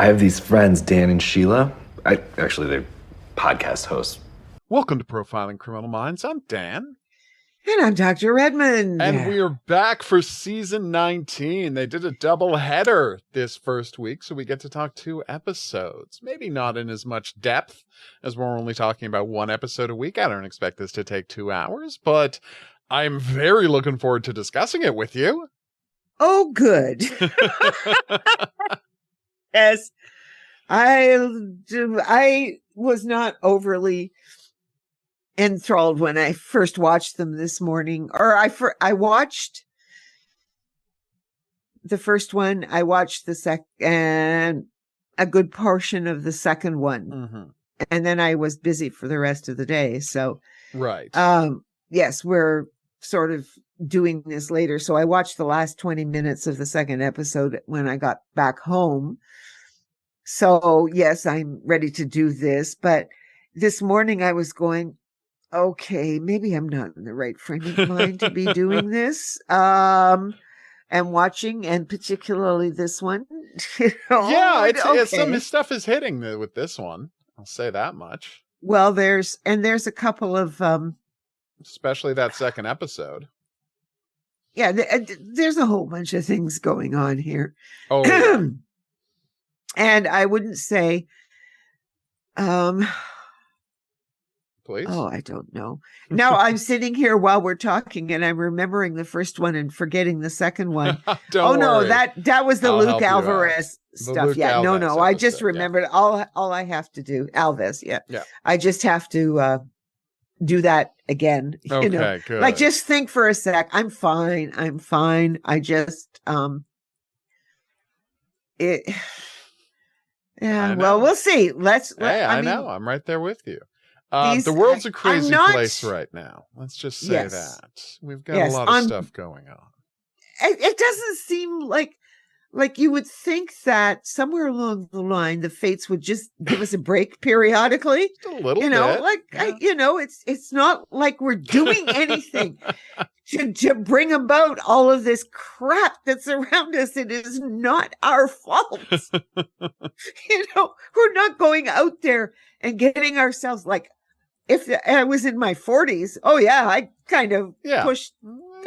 I have these friends, Dan and Sheila. They're podcast hosts. Welcome to Profiling Criminal Minds. I'm Dan. And I'm Dr. Redmond. And we are back for season 19. They did a double header this first week, so we get to talk 2 episodes. Maybe not in as much depth, as we're only talking about 1 episode a week. I don't expect this to take 2 hours, but I'm very looking forward to discussing it with you. Oh, good. Yes. I was not overly enthralled when I first watched them this morning, or I watched the first one. I watched the second and a good portion of the second one, and then I was busy for the rest of the day. So, right. Yes, we're sort of doing this later. So I watched the last 20 minutes of the second episode when I got back home. So yes, I'm ready to do this. But this morning I was going, okay, maybe I'm not in the right frame of mind to be doing this. And watching, and particularly this one. Yeah, some stuff is hitting with this one. I'll say that much. Well, there's a couple of especially that second episode. Yeah, there's a whole bunch of things going on here. Oh. And I wouldn't say, please. Oh, I don't know. Now I'm sitting here while we're talking and I'm remembering the first one and forgetting the second one. Don't worry. No, that was the Luke Alvarez stuff. Luke Yeah, Alves no. I just episode, remembered all I have to do. Alves, yeah. I just have to do that again. Okay, good. Like, just think for a sec. I'm fine. I just yeah, well, we'll see. I know. I'm right there with you. The world's a crazy place right now. Let's just say that. We've got a lot of stuff going on. It doesn't seem like you would think that somewhere along the line, the fates would just give us a break periodically. Just a little bit. It's not like we're doing anything to bring about all of this crap that's around us. It is not our fault. We're not going out there and getting ourselves like, if I was in my 40s, I kind of pushed,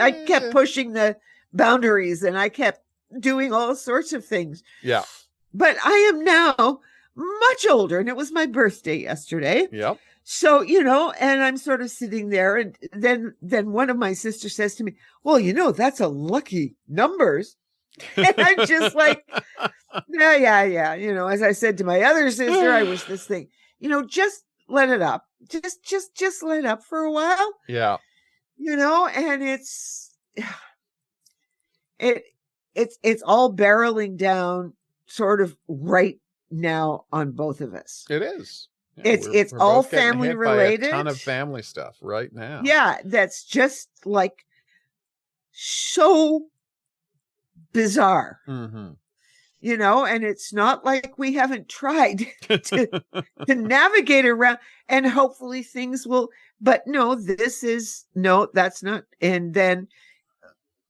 I kept pushing the boundaries and I kept doing all sorts of things. Yeah. But I am now much older, and it was my birthday yesterday. Yep. So, and I'm sort of sitting there, and then one of my sisters says to me, well, that's a lucky numbers. And I'm just like, yeah. As I said to my other sister, I was this thing, just let it up. Just let it up for a while. Yeah. And it's all barreling down sort of right now on both of us. It is. Yeah, it's all family related. By a ton of family stuff right now. Yeah, that's just like so bizarre. Mm-hmm. And it's not like we haven't tried to navigate around, and hopefully things will, but that's not. And then,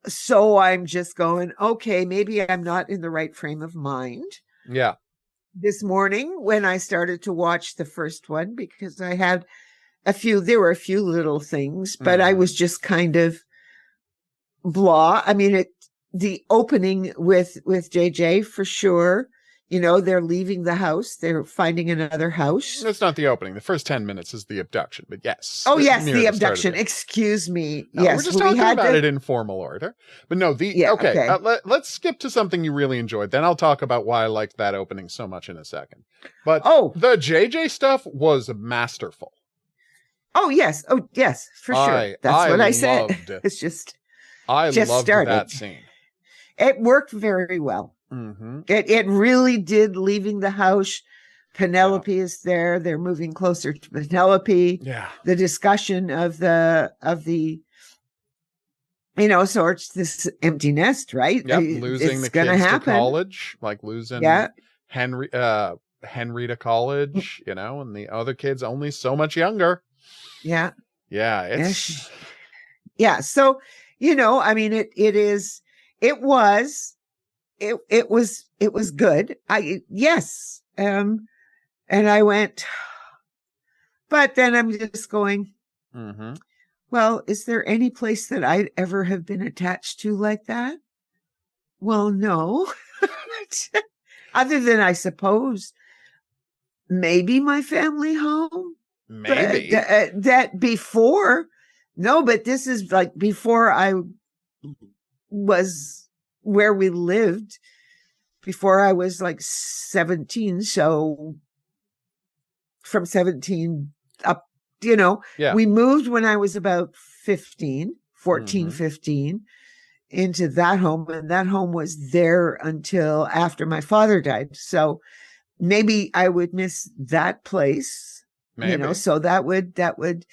so I'm just going, okay, maybe I'm not in the right frame of mind. Yeah. This morning when I started to watch the first one, because I had there were a few little things, but I was just kind of blah. I mean, the opening with JJ for sure, they're leaving the house. They're finding another house. That's not the opening. The first 10 minutes is the abduction, but yes. Oh, yes, the abduction. Excuse me. No, yes. We're just talking about it in formal order. But no, okay. Let's skip to something you really enjoyed. Then I'll talk about why I liked that opening so much in a second. But the JJ stuff was masterful. Oh, yes. For sure. That's what I said. It's just loved that scene. It worked very well. Mm-hmm. It really did. Leaving the house, Penelope is there. They're moving closer to Penelope. Yeah. The discussion of the so it's this empty nest, right? Yep. Losing the kids to college, like losing Henry to college, and the other kids only so much younger. Yeah. Yeah. Yeah. So, I mean, it was it was good. Yes. And I went, but then I'm just going, Mm-hmm. well, is there any place that I'd ever have been attached to like that? Well, no. Other than, I suppose, maybe my family home. Maybe. But, that before, no, but this is like before I was where we lived, before I was like 17. So from 17 up, Yeah. we moved when I was about 15, 14, Mhm. 15 into that home. And that home was there until after my father died. So maybe I would miss that place, Maybe. so that would,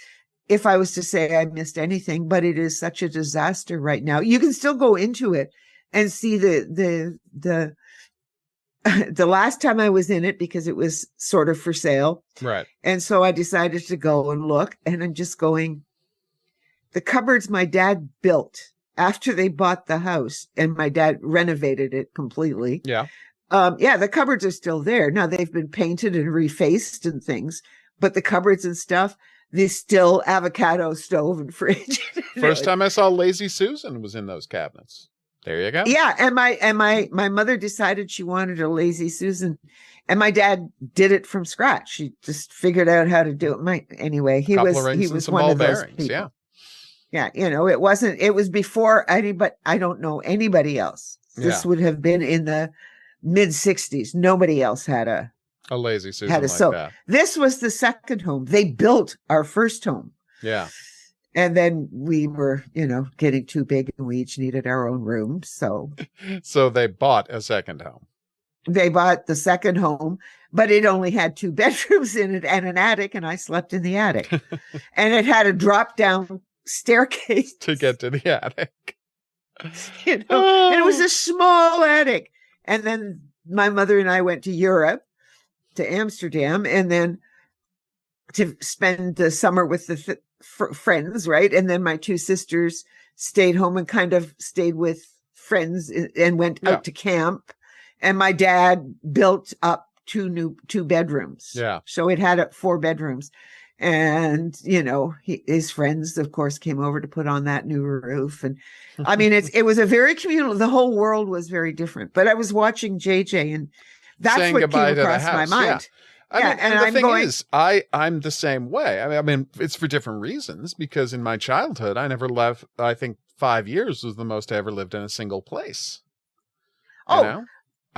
if I was to say I missed anything, but it is such a disaster right now. You can still go into it and see the the last time I was in it, because it was sort of for sale. Right. And so I decided to go and look, and I'm just going, the cupboards my dad built after they bought the house, and my dad renovated it completely. Yeah. The cupboards are still there. Now they've been painted and refaced and things, but the cupboards and stuff, there's still avocado stove and fridge. First time I saw Lazy Susan was in those cabinets. There you go. Yeah, and my mother decided she wanted a Lazy Susan, and my dad did it from scratch. He just figured out how to do it. Anyway, he Couple was of rings he and was some one ball of those bearings. people. Yeah. Yeah, it was before anybody. I don't know anybody else. This would have been in the mid 60s. Nobody else had a Lazy Susan like so that. this was the second home. They built our first home. Yeah. And then we were, getting too big, and we each needed our own room. So they bought a second home. They bought the second home, but it only had 2 bedrooms in it and an attic, and I slept in the attic. And it had a drop down staircase to get to the attic. And it was a small attic. And then my mother and I went to Europe, to Amsterdam, and then to spend the summer with the friends, right? And then my 2 sisters stayed home and kind of stayed with friends and went out to camp. And my dad built up 2 bedrooms. Yeah. So it had 4 bedrooms. And, his friends, of course, came over to put on that new roof. And I mean, it was a very communal, the whole world was very different. But I was watching JJ, and that's saying what goodbye came to the across my house. mind. Yeah. And the I'm thing going, is, I'm the same way. I mean, it's for different reasons, because in my childhood, I never left. I think 5 years was the most I ever lived in a single place. I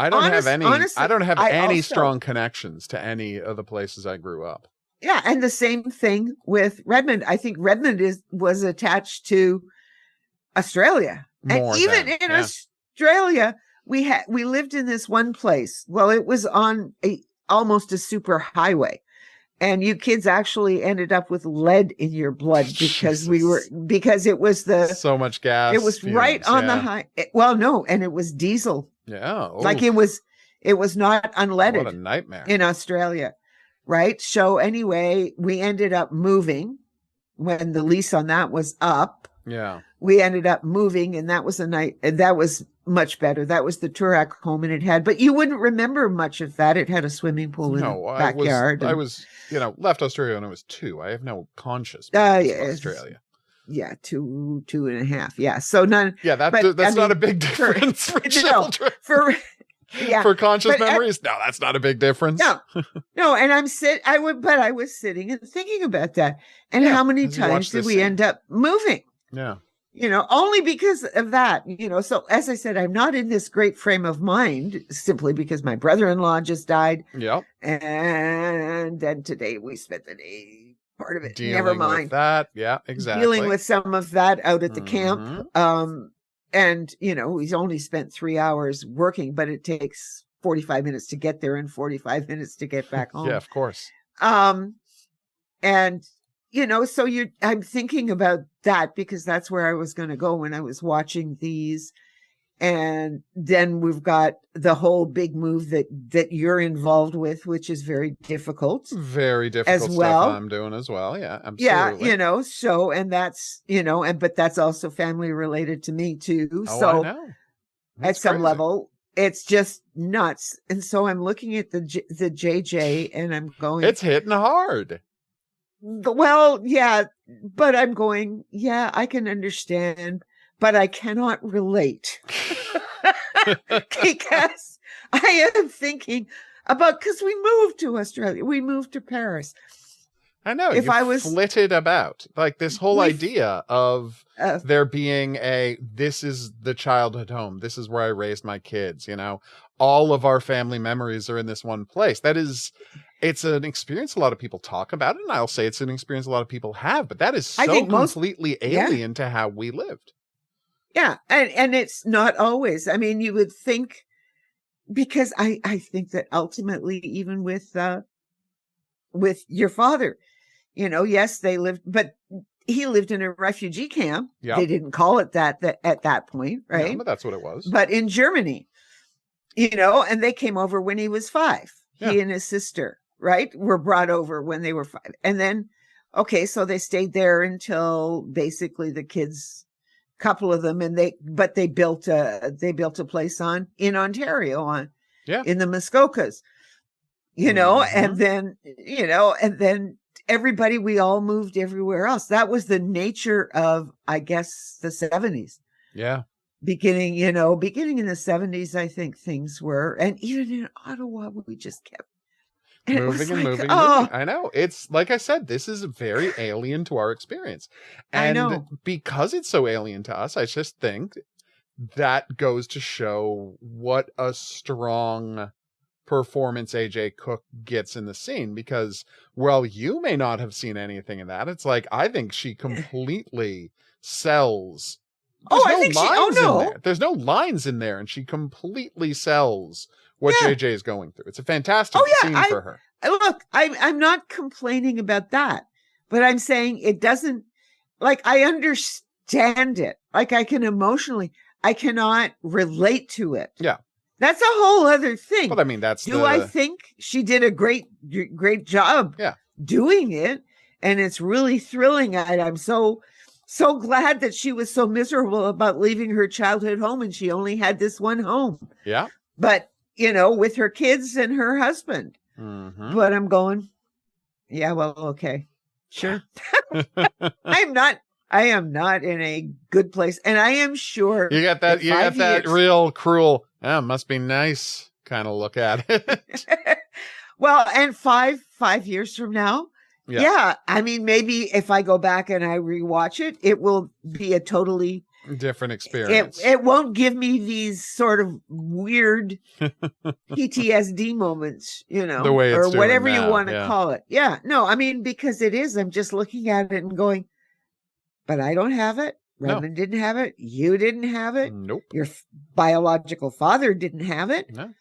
don't have any. Honestly, I don't have I any also, strong connections to any of the places I grew up. Yeah, and the same thing with Redmond. I think Redmond was attached to Australia, and even in Australia, we lived in this one place. Well, it was on almost a super highway, and you kids actually ended up with lead in your blood because it was so much gas. It was fumes, right on the high. Well, no, and it was diesel. Yeah, like it was not unleaded. What a nightmare in Australia. Right. So anyway, we ended up moving when the lease on that was up. Yeah. We ended up moving, and that was that was much better. That was the Turak home, and it had, but you wouldn't remember much of that. It had a swimming pool in the backyard. I was left Australia when I was 2. I have no conscious memories of Australia. Yeah, 2.5. Yeah. So none. Yeah, that's not a big difference for children. For conscious memories, no, that's not a big difference. No, and I was sitting and thinking about that, and how many times did we end up moving? Yeah, only because of that. So as I said, I'm not in this great frame of mind simply because my brother-in-law just died. Yep, and then today we spent the day. Part of it. Dealing Never mind with that. Yeah, exactly. Dealing with some of that out at the camp. And, he's only spent 3 hours working, but it takes 45 minutes to get there and 45 minutes to get back home. Yeah, of course. And, so I'm thinking about that because that's where I was going to go when I was watching these. And then we've got the whole big move that you're involved with, which is very difficult. Very difficult as well. Stuff I'm doing as well. Yeah, absolutely. Yeah, so, and that's, but that's also family related to me too. Oh, so I know. at some level, it's just nuts. And so I'm looking at the JJ and I'm going, It's hitting hard. well, yeah, but I'm going, yeah, I can understand, but I cannot relate. Because I am thinking about, because we moved to Australia, we moved to Paris. I know. If You I was flitted about, like, this whole idea of there being this is the childhood home. This is where I raised my kids. You know, all of our family memories are in this one place. It's an experience a lot of people talk about it, and I'll say it's an experience a lot of people have, but that is so completely alien to how we lived. Yeah. And it's not always. I mean, you would think, because I think that ultimately, even with your father, you know, yes, they lived, but he lived in a refugee camp. Yep. They didn't call it that at that point, right? No, but that's what it was. But in Germany, you know, and they came over when he was 5. Yeah. He and his sister, right, were brought over when they were 5. And then, okay, so they stayed there until basically the kids, couple of them, and they built a place in Ontario in the Muskokas, you know, and then, you know, and then everybody, we all moved everywhere else. That was the nature of, I guess, the 70s. Yeah. Beginning in the 70s, I think things were, and even in Ottawa, we just kept moving. I know. It's like I said, this is very alien to our experience. And I know. Because it's so alien to us, I just think that goes to show what a strong performance AJ Cook gets in the scene, because, well, you may not have seen anything of that. It's like, I think she completely sells. There's no lines in there, and she completely sells what JJ is going through. It's a fantastic scene for her. Look, I'm not complaining about that, but I'm saying it doesn't, like, I understand it. Like, I cannot relate to it. Yeah. That's a whole other thing. But I mean, I think she did a great job doing it, and it's really thrilling. I'm so glad that she was so miserable about leaving her childhood home, and she only had this one home. Yeah. But, you know, with her kids and her husband. Mm-hmm. But I'm going, yeah, well, okay, sure. I am not in a good place, and I am sure you got that real cruel, must be nice kind of look at it. Well, and 5 years from now, I mean, maybe if I go back and I rewatch it, it will be a totally different experience. It won't give me these sort of weird PTSD moments, you know, the way it's or whatever now, you want to call it. Yeah, no, I mean, because it is. I'm just looking at it and going, but I don't have it. Redmond didn't have it. You didn't have it. Nope. Your biological father didn't have it. No.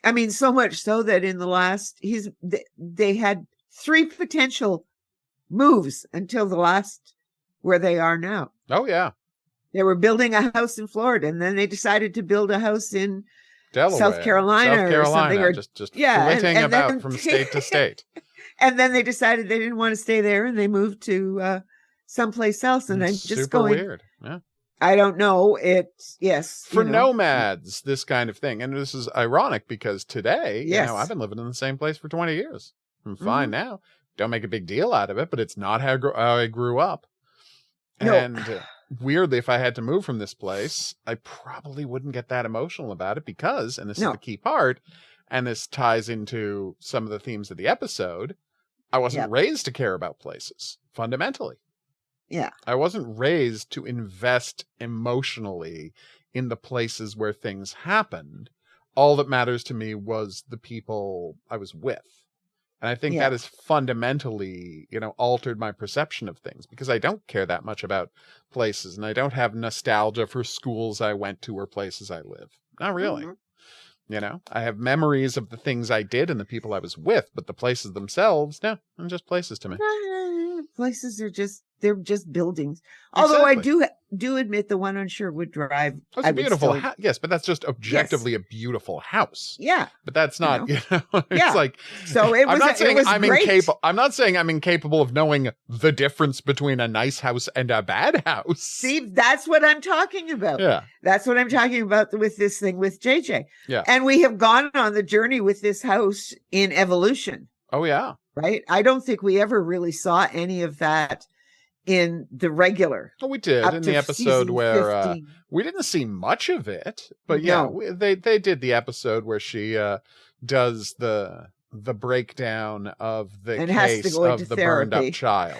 I mean, so much so that in the last, they had 3 potential moves until the last where they are now. Oh, yeah. They were building a house in Florida, and then they decided to build a house in Delaware, South Carolina or something. Or, just flitting about then, from state to state. And then they decided they didn't want to stay there, and they moved to someplace else. And I'm just super going, weird. Yeah. I don't know. For nomads, this kind of thing. And this is ironic because today, you know, I've been living in the same place for 20 years. I'm fine now. Don't make a big deal out of it, but it's not how I grew up. No. And weirdly, if I had to move from this place, I probably wouldn't get that emotional about it because, and this is the key part, and this ties into some of the themes of the episode, I wasn't raised to care about places, fundamentally. Yeah. I wasn't raised to invest emotionally in the places where things happened. All that matters to me was the people I was with. And I think that has fundamentally, you know, altered my perception of things because I don't care that much about places and I don't have nostalgia for schools I went to or places I live. Not really. You know, I have memories of the things I did and the people I was with, but the places themselves, no, they're just places to me. places are they're just buildings. Although Exactly. I do admit the one on Sherwood Drive. It's a beautiful house. Yes, but that's just objectively a beautiful house. Yeah. But that's not, it's Yeah. like, So it was, I'm not saying it was I'm great. incapable. I'm not saying I'm incapable of knowing the difference between a nice house and a bad house. See, that's what I'm talking about. Yeah. That's what I'm talking about with this thing with JJ. Yeah. And we have gone on the journey with this house in evolution. Oh, yeah. Right. I don't think we ever really saw any of that in the regular. Well, we did in the episode where we didn't see much of it, but yeah, they did the episode where she does the breakdown of the case of the burned up child.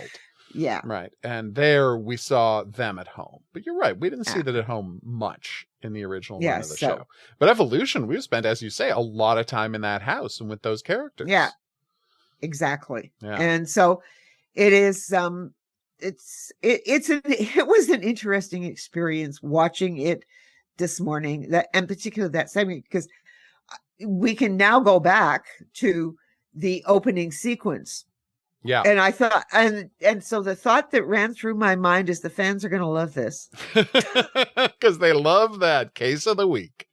Yeah. Right. And there we saw them at home. But you're right. We didn't see that at home much in the original run of the show. But Evolution, we've spent, as you say, a lot of time in that house and with those characters. Yeah. Exactly. Yeah. And so it is it was an interesting experience watching it this morning, that and particularly that segment, because we can now go back to the opening sequence. Yeah. And I thought, and so the thought that ran through my mind is the fans are going to love this. Because they love that case of the week.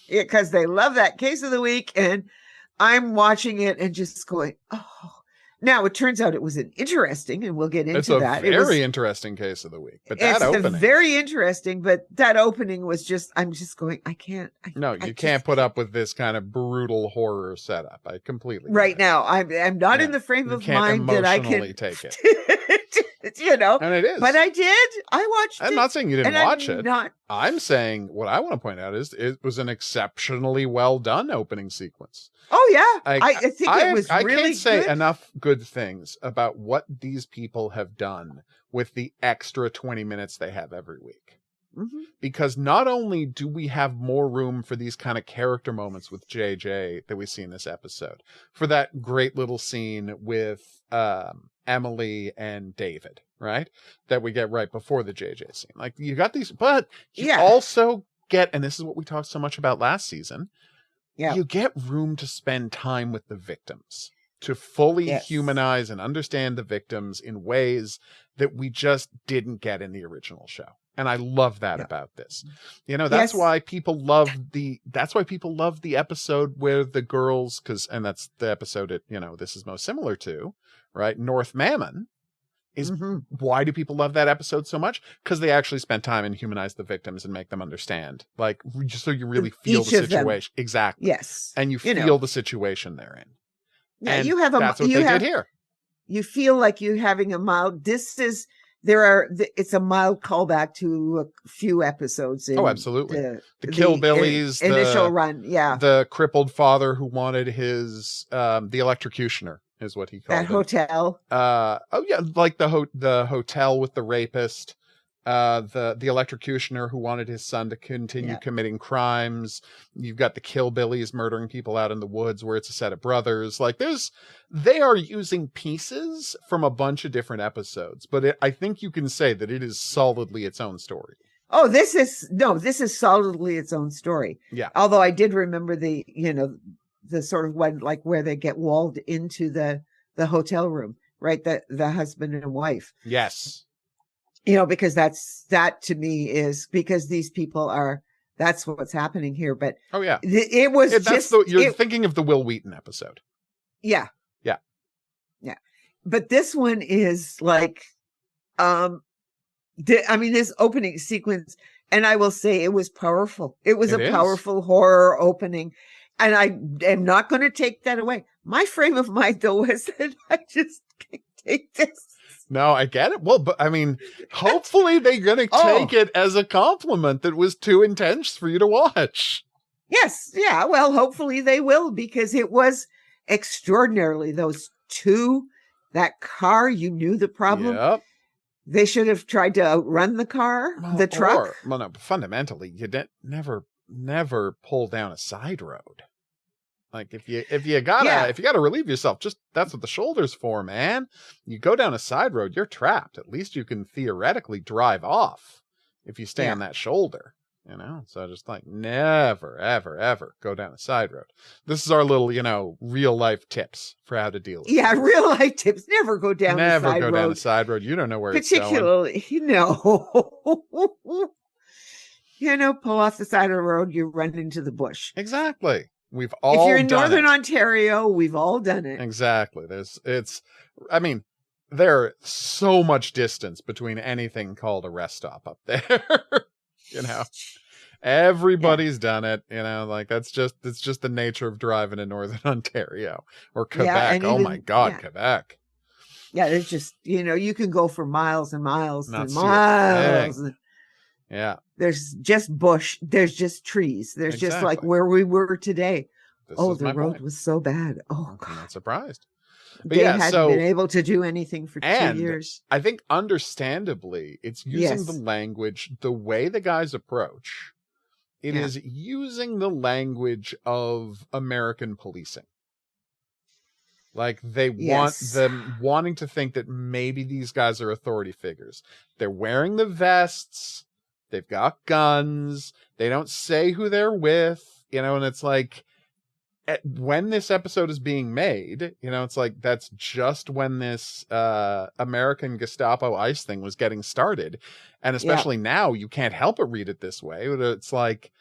Because they love that case of the week. And I'm watching it and just going, oh. Now, it turns out it was an interesting, and we'll get into that. It's a very interesting case of the week. But that opening. It's very interesting, but that opening was just, I'm just going, I can't. You can't put up with this kind of brutal horror setup. I completely right now. I'm not in the frame of mind that I can take it. And it is. But I did. I watched it. I'm not saying you didn't watch it. Not... I'm saying what I want to point out is it was an exceptionally well done opening sequence. Oh yeah, I think it was really good. I can't say enough good things about what these people have done with the extra 20 minutes they have every week. Mm-hmm. Because not only do we have more room for these kind of character moments with JJ that we see in this episode, for that great little scene with Emily and David, right? That we get right before the JJ scene. Like, you got these, but you also get, and this is what we talked so much about last season, you get room to spend time with the victims, to fully humanize and understand the victims in ways that we just didn't get in the original show. And I love that about this. That's why people love the episode where the girls, and that's the episode this is most similar to, right? North Mammon is why do people love that episode so much? Because they actually spent time and humanize the victims and make them understand, like, just so you really feel the situation. Exactly. Yes. And you feel the situation they're in. Yeah, and that's what they did here. You feel like you're having a mild, it's a mild callback to a few episodes. Absolutely. The Killbillies, initial run. Yeah. The crippled father who wanted his, the electrocutioner is what he called that hotel. Like the hotel with the rapist, the electrocutioner who wanted his son to continue committing crimes. You've got the Killbillies murdering people out in the woods where it's a set of brothers. Like, they are using pieces from a bunch of different episodes, but I think you can say that it is solidly its own story. Oh, this is solidly its own story. Yeah. Although I did remember the sort of one, like, where they get walled into the hotel room, right? The husband and wife. Yes. Because that to me is because these people that's what's happening here. But it was you're thinking of the Will Wheaton episode. Yeah. Yeah. Yeah. But this one is like, this opening sequence, and I will say it was powerful. It was a powerful horror opening. And I am not going to take that away. My frame of mind, though, was that I just can't take this. No, I get it. Well, but hopefully they're going to take it as a compliment that was too intense for you to watch. Yes. Yeah. Well, hopefully they will, because it was extraordinarily, those two, that car, you knew the problem. Yep. They should have tried to outrun the car, the truck. No, fundamentally, you never pull down a side road. Like, if you gotta relieve yourself, just that's what the shoulder's for, man. You go down a side road, you're trapped. At least you can theoretically drive off if you stay on that shoulder. So just like never, ever, ever go down a side road. This is our little, real life tips for how to deal with Yeah, this. real life tips. Never go down the Never side go road. down a side road. You don't know where it's going. Particularly, pull off the side of the road, you run into the bush. Exactly. We've all If you're in done Northern it. Ontario, we've all done it. Exactly. There's so much distance between anything called a rest stop up there. Everybody's done it. It's just the nature of driving in Northern Ontario or Quebec. Yeah, my God, Quebec. Yeah, it's just, you can go for miles and miles Not and see a miles. thing. Yeah. There's just bush. There's just trees. There's just like where we were today. The road was so bad. Oh, God. I'm not surprised. But they hadn't been able to do anything for 2 years. I think understandably, it's using the language, the way the guys approach. It is using the language of American policing. Like they want them wanting to think that maybe these guys are authority figures. They're wearing the vests. They've got guns. They don't say who they're with, and it's like when this episode is being made, it's like that's just when this American Gestapo ICE thing was getting started. And especially now, you can't help but read it this way. It's like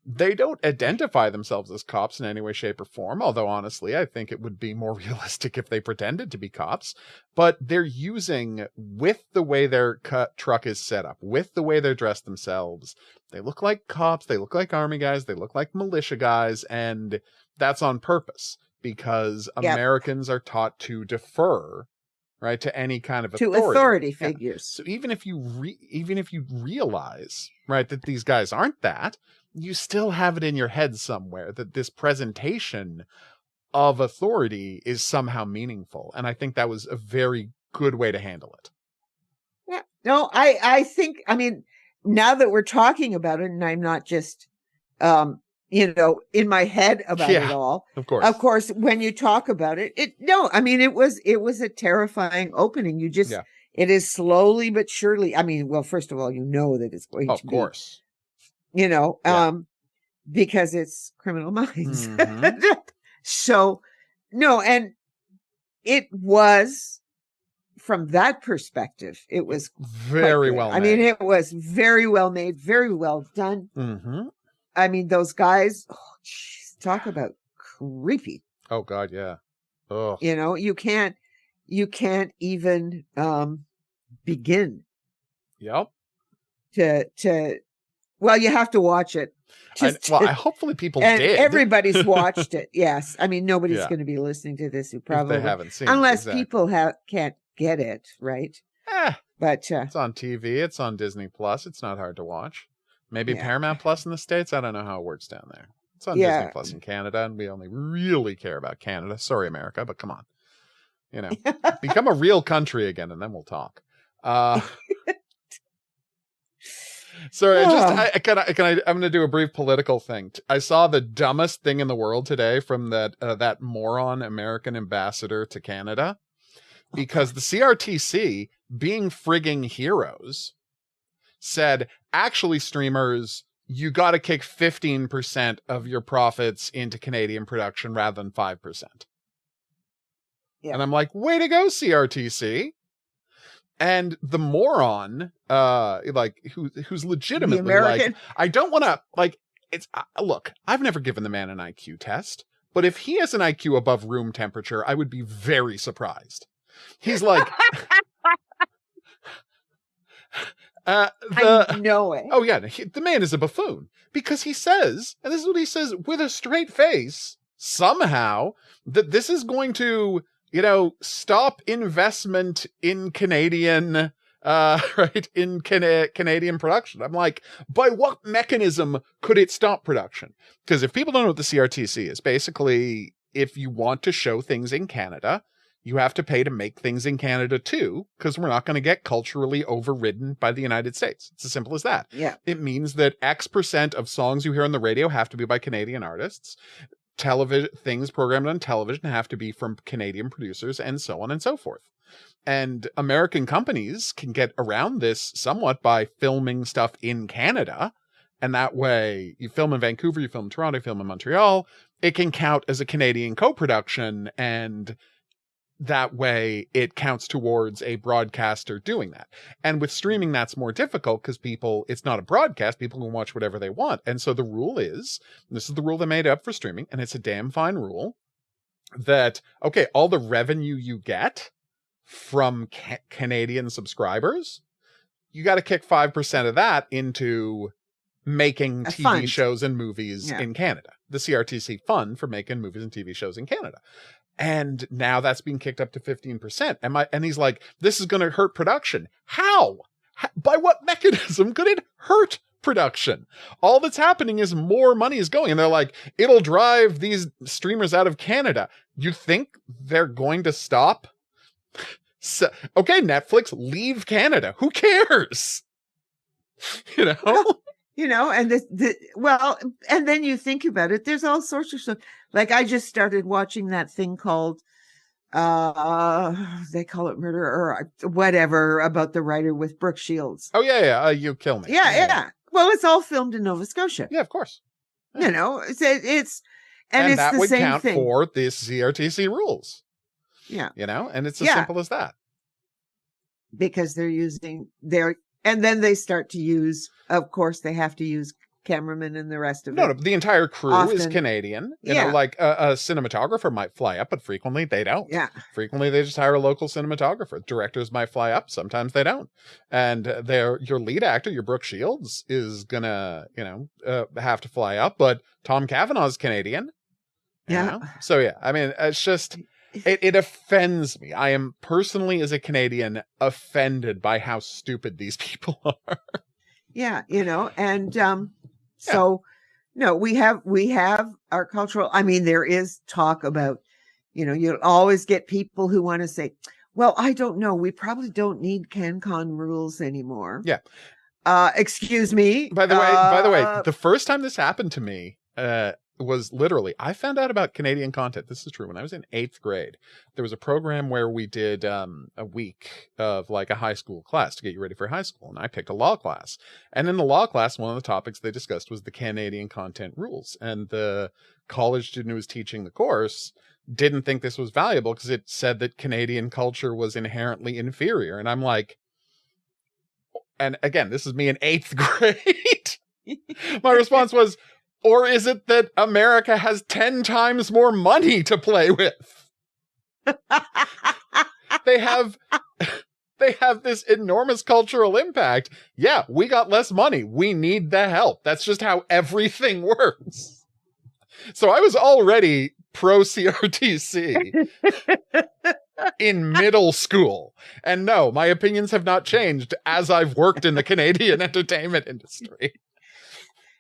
they don't identify themselves as cops in any way, shape, or form. Although, honestly, I think it would be more realistic if they pretended to be cops. But they're using, with the way their truck is set up, with the way they're dressed themselves, they look like cops, they look like army guys, they look like militia guys, and that's on purpose because Americans are taught to defer, right, to any kind of authority figures. So even if you realize, right, that these guys aren't that, you still have it in your head somewhere that this presentation of authority is somehow meaningful, and I think that was a very good way to handle it. Yeah, no, I think, now that we're talking about it, and I'm not just in my head about it all. Of course, when you talk about it, it was a terrifying opening. It is slowly but surely. First of all, that it's going to be. Of course. Because it's Criminal Minds. Mm-hmm. So, no, and it was, from that perspective, it was very well made. It was very well made, very well done. Mm-hmm. Those guys, talk about creepy. Oh God, yeah. Oh. You can't even begin. Yep. Well, you have to watch it. Hopefully people did. Everybody's watched it. Yes. Nobody's going to be listening to this who probably haven't seen unless people can't get it, right? But it's on TV. It's on Disney Plus. It's not hard to watch. Maybe Paramount Plus in the States. I don't know how it works down there. It's on Disney Plus in Canada, and we only really care about Canada. Sorry, America, but come on. Become a real country again, and then we'll talk. Sorry, I'm going to do a brief political thing. I saw the dumbest thing in the world today from that moron American ambassador to Canada, because the CRTC, being frigging heroes, said, actually, streamers, you got to kick 15% of your profits into Canadian production rather than 5%. Yeah. And I'm like, way to go, CRTC. And the moron, who's legitimately like, I don't want to, look, I've never given the man an IQ test, but if he has an IQ above room temperature, I would be very surprised. He's like, I know it. Oh yeah, the man is a buffoon because he says, and this is what he says with a straight face, somehow, that this is going to, stop investment in Canadian, Canadian production. I'm like, by what mechanism could it stop production? Because if people don't know what the CRTC is, basically, if you want to show things in Canada, you have to pay to make things in Canada too, because we're not going to get culturally overridden by the United States. It's as simple as that. Yeah. It means that X% of songs you hear on the radio have to be by Canadian artists. Television things programmed on television have to be from Canadian producers, and so on and so forth. And American companies can get around this somewhat by filming stuff in Canada And that way, you film in Vancouver, you film in Toronto, you film in Montreal, it can count as a Canadian co-production, and that way it counts towards a broadcaster doing that. And with streaming, that's more difficult because it's not a broadcast, people can watch whatever they want. And so the rule is, this is the rule they made up for streaming, and it's a damn fine rule, that, okay, all the revenue you get from Canadian subscribers, you got to kick 5% of that into making TV shows and movies in Canada. The CRTC fund for making movies and TV shows in Canada. And now that's being kicked up to 15%. And he's like, this is going to hurt production. How? By what mechanism could it hurt production? All that's happening is more money is going. And they're like, it'll drive these streamers out of Canada. You think they're going to stop? So, okay, Netflix, leave Canada. Who cares? You know? You know, and and then you think about it, there's all sorts of stuff. Like, I just started watching that thing called, they call it Murder or whatever, about the writer with Brooke Shields. Oh, yeah. You Kill Me. Yeah. Well, it's all filmed in Nova Scotia. Yeah, of course. You know, it's and that the would same count thing. for the CRTC rules. Yeah. You know, and it's as simple as that. Because they're using and then they start to use, of course, they have to use cameramen and the rest of it. No, the entire crew is Canadian. You know, like a cinematographer might fly up, but frequently they don't. Yeah. Frequently they just hire a local cinematographer. Directors might fly up. Sometimes they don't. And your lead actor, your Brooke Shields, is gonna, have to fly up, but Tom Cavanaugh's Canadian. You know? So yeah, I mean, it's just, it offends me. I am personally, as a Canadian, offended by how stupid these people are. Yeah, and so no, we have our cultural. I mean, there is talk about, you'll always get people who want to say, well, I don't know, we probably don't need CanCon rules anymore. Yeah. Excuse me. By the way, the first time this happened to me, was literally, I found out about Canadian content. This is true. When I was in 8th grade, there was a program where we did a week of like a high school class to get you ready for high school. And I picked a law class. And in the law class, one of the topics they discussed was the Canadian content rules. And the college student who was teaching the course didn't think this was valuable because it said that Canadian culture was inherently inferior. And I'm like, and again, this is me in 8th grade. My response was, or is it that America has 10 times more money to play with? They have this enormous cultural impact. Yeah, we got less money. We need the help. That's just how everything works. So I was already pro CRTC in middle school. And no, my opinions have not changed as I've worked in the Canadian entertainment industry.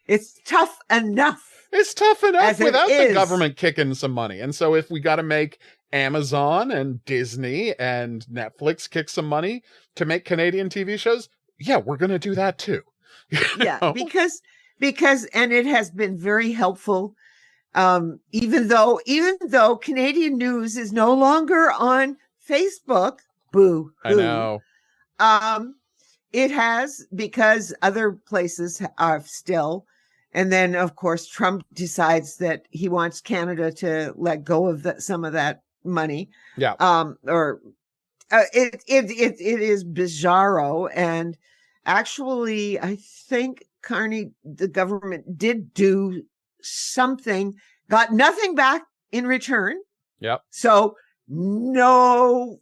It's tough enough. It's tough enough without the government kicking some money. And so if we got to make Amazon and Disney and Netflix kick some money to make Canadian TV shows, yeah, we're going to do that too. Yeah, because and it has been very helpful. Even though Canadian news is no longer on Facebook, boo. I know. It has, because other places are still. And then, of course, Trump decides that he wants Canada to let go of some of that money. Yeah. It is bizarro. And actually, I think, Carney, the government did do something, got nothing back in return. Yep. So no.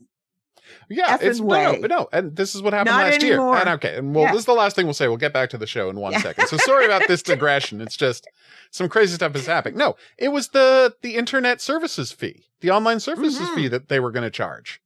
Yeah, it's no, and this is what happened last year. And okay, and this is the last thing we'll say. We'll get back to the show in 1 second. So sorry about this digression. It's just some crazy stuff is happening. No, it was the internet services fee, the online services fee that they were going to charge,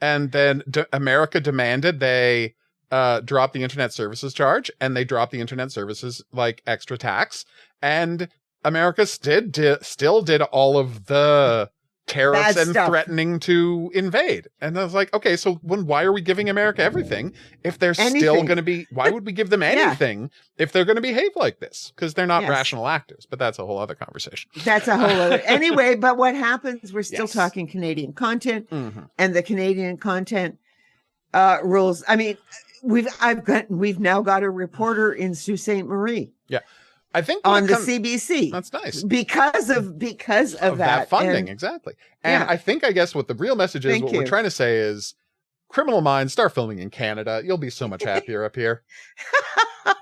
and then America demanded they drop the internet services charge, and they dropped the internet services like extra tax, and America still did all of the tariffs and threatening to invade. And I was like, okay, so why are we giving America everything if they're still going to be, why would we give them anything if they're going to behave like this? Because they're not rational actors, but that's a whole other conversation. That's a whole other, anyway, but what happens, we're still talking Canadian content and the Canadian content rules. I mean, we've now got a reporter in Sault Ste. Marie. Yeah. I think on the CBC. That's nice. Because of that funding, and, exactly. And I guess what the real message is, we're trying to say is, Criminal Minds, start filming in Canada. You'll be so much happier up here.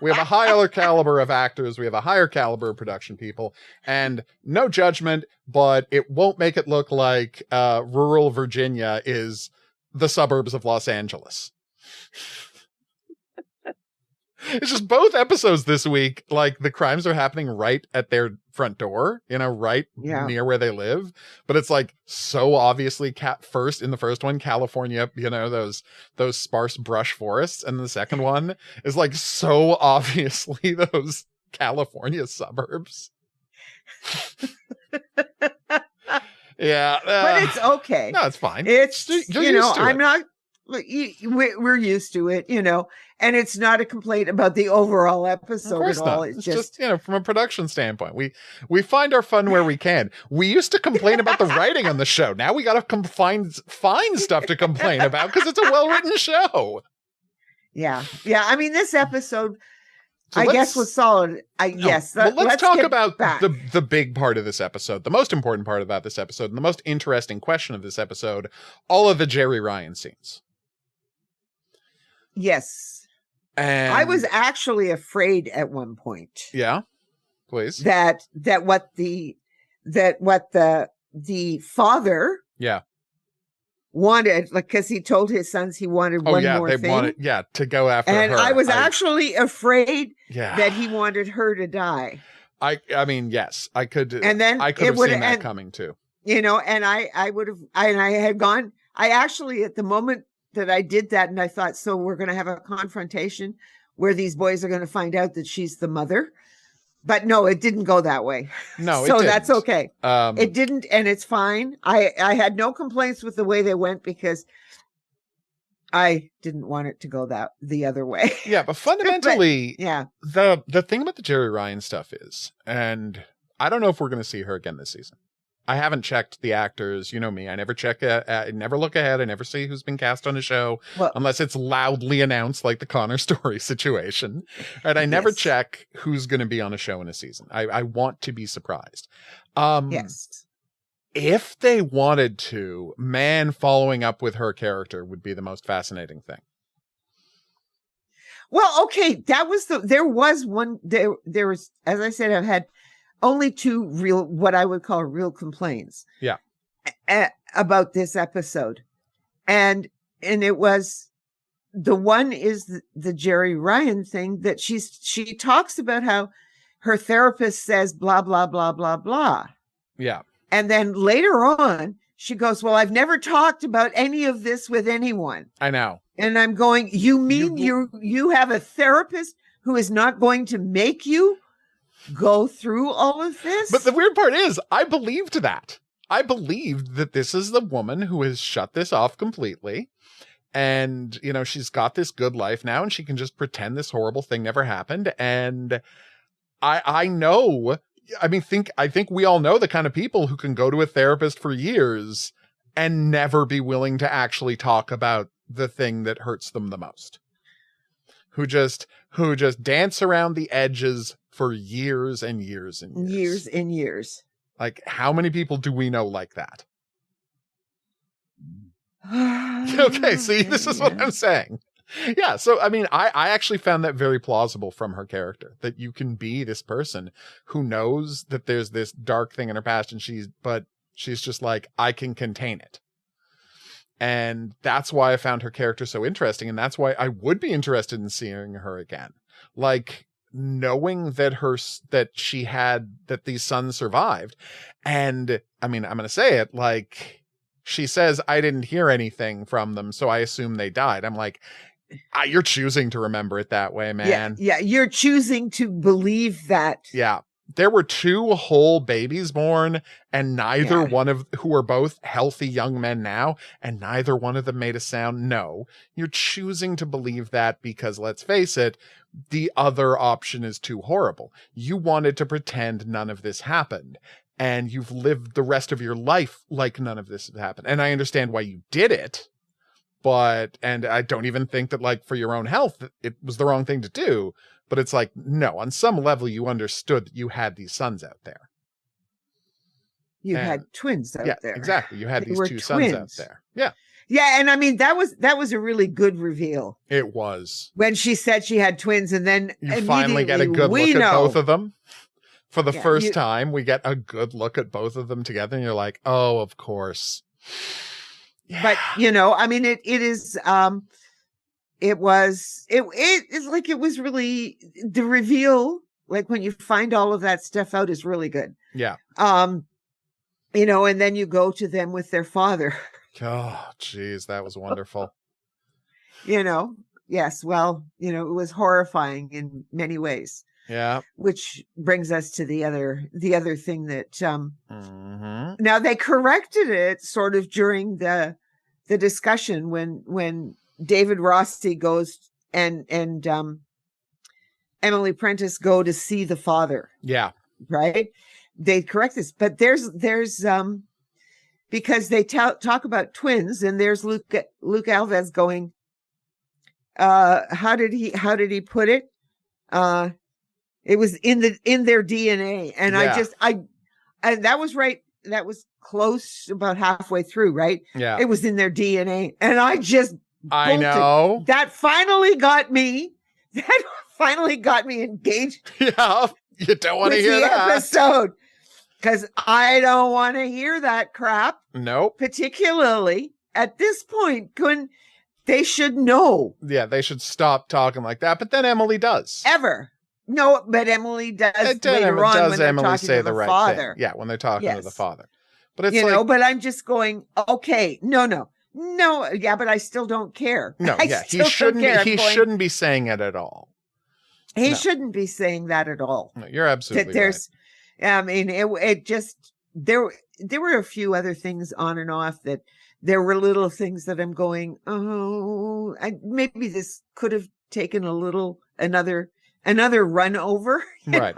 We have a higher caliber of actors. We have a higher caliber of production people. And no judgment, but it won't make it look like rural Virginia is the suburbs of Los Angeles. It's just both episodes this week, like the crimes are happening right at their front door, right near where they live. But it's like so obviously first in the first one, California, those sparse brush forests. And the second one is like so obviously those California suburbs. Yeah. But it's okay. No, it's fine. It's, I'm not, we're used to it, and it's not a complaint about the overall episode at all. It's just from a production standpoint, we find our fun where we can. We used to complain about the writing on the show. Now we got to find stuff to complain about because it's a well-written show. Yeah. I mean, this episode, I guess, was solid. Let's talk about the big part of this episode, the most important part about this episode, and the most interesting question of this episode, all of the Jerry Ryan scenes. Yes. And I was actually afraid at one point. Yeah, please. That what the father wanted, like, because he told his sons he wanted one more thing. Wanted, to go after her. And I was actually afraid that he wanted her to die. I mean, yes, I could. And then I could have seen that coming too. And I would have, and I had gone. I actually, at the moment that I did that, and I thought, so we're going to have a confrontation where these boys are going to find out that she's the mother. But no, it didn't go that way. No, so that's okay. It didn't, and it's fine. I had no complaints with the way they went because I didn't want it to go the other way. Yeah, but fundamentally, the thing about the Jerry Ryan stuff is, and I don't know if we're going to see her again this season. I haven't checked the actors. You know me. I never check. I never look ahead. I never see who's been cast on a show unless it's loudly announced, like the Connor Story situation. And I never check who's going to be on a show in a season. I want to be surprised. Yes. If they wanted to, following up with her character would be the most fascinating thing. Well, okay. There was, as I said, I've had only two what I would call real complaints. Yeah. About this episode. And it was, the one is the Jerry Ryan thing that she talks about how her therapist says blah, blah, blah, blah, blah. Yeah. And then later on, she goes, well, I've never talked about any of this with anyone. I know. And I'm going, you mean you have a therapist who is not going to make you go through all of this? But the weird part is, I believed that. I believed that this is the woman who has shut this off completely. And, she's got this good life now and she can just pretend this horrible thing never happened. And I know, I think we all know the kind of people who can go to a therapist for years and never be willing to actually talk about the thing that hurts them the most. Who just dance around the edges for years and years and years. Years and years. Like, how many people do we know like that? Okay, see, this is what I'm saying. Yeah, so, I mean, I actually found that very plausible from her character, that you can be this person who knows that there's this dark thing in her past, and she's just like, I can contain it. And that's why I found her character so interesting, and that's why I would be interested in seeing her again. Like, knowing that these sons survived. And I mean, I'm going to say it, like, she says, I didn't hear anything from them, so I assume they died. I'm like, you're choosing to remember it that way, man. Yeah, you're choosing to believe that. Yeah. There were 2 whole babies born, and neither one of who are both healthy young men now, and neither one of them made a sound. No, you're choosing to believe that because, let's face it, the other option is too horrible. You wanted to pretend none of this happened, and you've lived the rest of your life like none of this has happened. And I understand why you did it, and I don't even think that, like, for your own health, it was the wrong thing to do. But it's like, no, on some level, you understood that you had these sons out there. You And- had twins out Yeah, there. exactly. You had They these were two sons out twins. there. Yeah, Yeah, and I mean that was a really good reveal it was. when she said she had twins, and then You finally get a immediately good we look at know. both of them. For the Yeah, first time, we get a good look at both of them together, and you're like, oh, of course. Yeah. But I mean, it's like it was really the reveal. Like when you find all of that stuff out is really good. Yeah. And then you go to them with their father. Oh, geez, that was wonderful. Yes, well, it was horrifying in many ways. Yeah. Which brings us to the other thing that Mm-hmm. now they corrected it sort of during the discussion when David Rossi goes and Emily Prentice go to see the father. Yeah. Right? They correct this, but there's because they talk about twins, and there's Luke Alves going, how did he put it? It was in their DNA. And Yeah. and that was right. That was close about halfway through, right? Yeah. It was in their DNA. And I I know. That finally got me. That finally got me engaged. Yeah. You don't want to with hear the that. episode. Because I don't want to hear that crap. Nope. Particularly at this point, when they should know. Yeah, they should stop talking like that. But then Emily does. Ever. No, but Emily does later on when they're Emily talking say to the right father. thing? Yeah, when they're talking to the Yes. father. But it's but I'm just going, okay, no, yeah, but I still don't care. no, I yeah, still he shouldn't. don't care. He shouldn't be saying it at all. He No. shouldn't be saying that at all. No, you're absolutely That there's, I mean, it just there were a few other things on and off that there were little things that I'm going, oh, maybe this could have taken another run over. Right.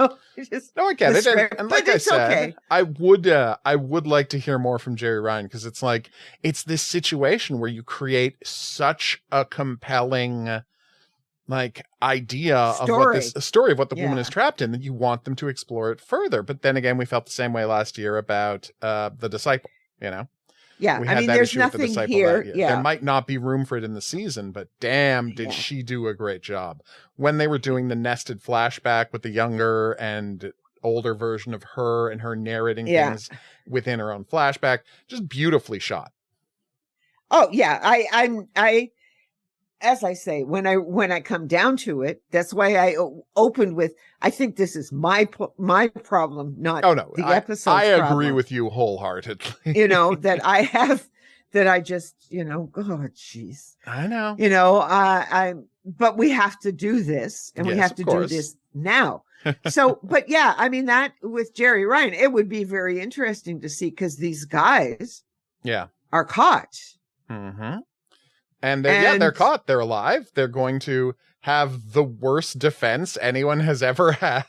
Just No, I get the it. script, And but like I it's said, okay. I would like to hear more from Jerry Ryan, because it's like, it's this situation where you create such a compelling, like, idea of a story of what the woman Yeah. is trapped in, that you want them to explore it further. But then again, we felt the same way last year about The Disciple, Yeah, We I had mean, that there's issue with The nothing Disciple here. that year. Yeah, There might not be room for it in the season, but damn, did Yeah. she do a great job. When they were doing the nested flashback with the younger and older version of her, and her narrating Yeah. things within her own flashback, just beautifully shot. Oh yeah, I as I say, when I come down to it, that's why I opened with, I think this is my problem, not Oh no, the I episode's agree problem. with you wholeheartedly. That I have, that I just, oh jeez. I know. But we have to do this, and we Yes, have of to course. do this now. So, but yeah, I mean, that with Jerry Ryan, it would be very interesting to see, because these guys Yeah. are caught. Mm-hmm. And they're caught. They're alive. They're going to have the worst defense anyone has ever had.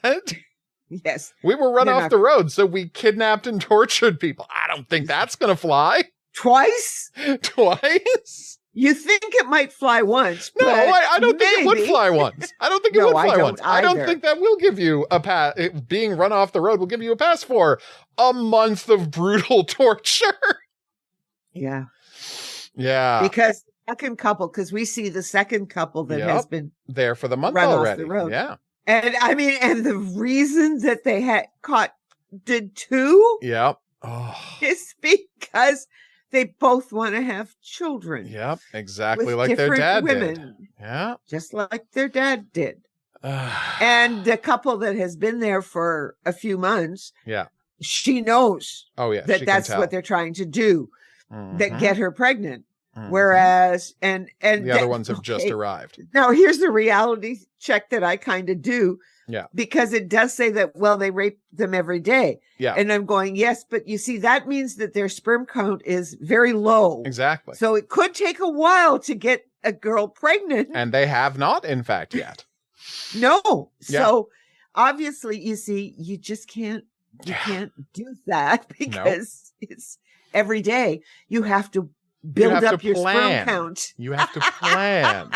Yes. We were run They're off not- the road, so we kidnapped and tortured people. I don't think that's going to fly. Twice? Twice? You think it might fly once? No, but I don't think it would maybe. fly once. I don't think it No, would I fly don't once. I don't either. think that will give you a pass. Being run off the road will give you a pass for a month of brutal torture. Yeah. Yeah. Because second couple, because we see the second couple that Yep. has been, There for the month Run off already. the road. Yeah. and I mean, and the reason that they had did two Yep. Oh. is because they both want to have children. Yep. Exactly with like their different dad women, did. Yeah. just like their dad did. And the couple that has been there for a few months, yeah. she knows Oh yeah. that that's what they're trying to do, that get her pregnant. Whereas, and the other ones have just okay. arrived. Now, here's the reality check that I kind of do. Yeah. Because it does say that, well, they rape them every day. Yeah. And I'm going, yes, but you see, that means that their sperm count is very low. Exactly. So it could take a while to get a girl pregnant. And they have not, in fact, yet. No. Yeah. So obviously, you see, you just can't do that, because it's every day you have to build up your sperm count. You have to plan.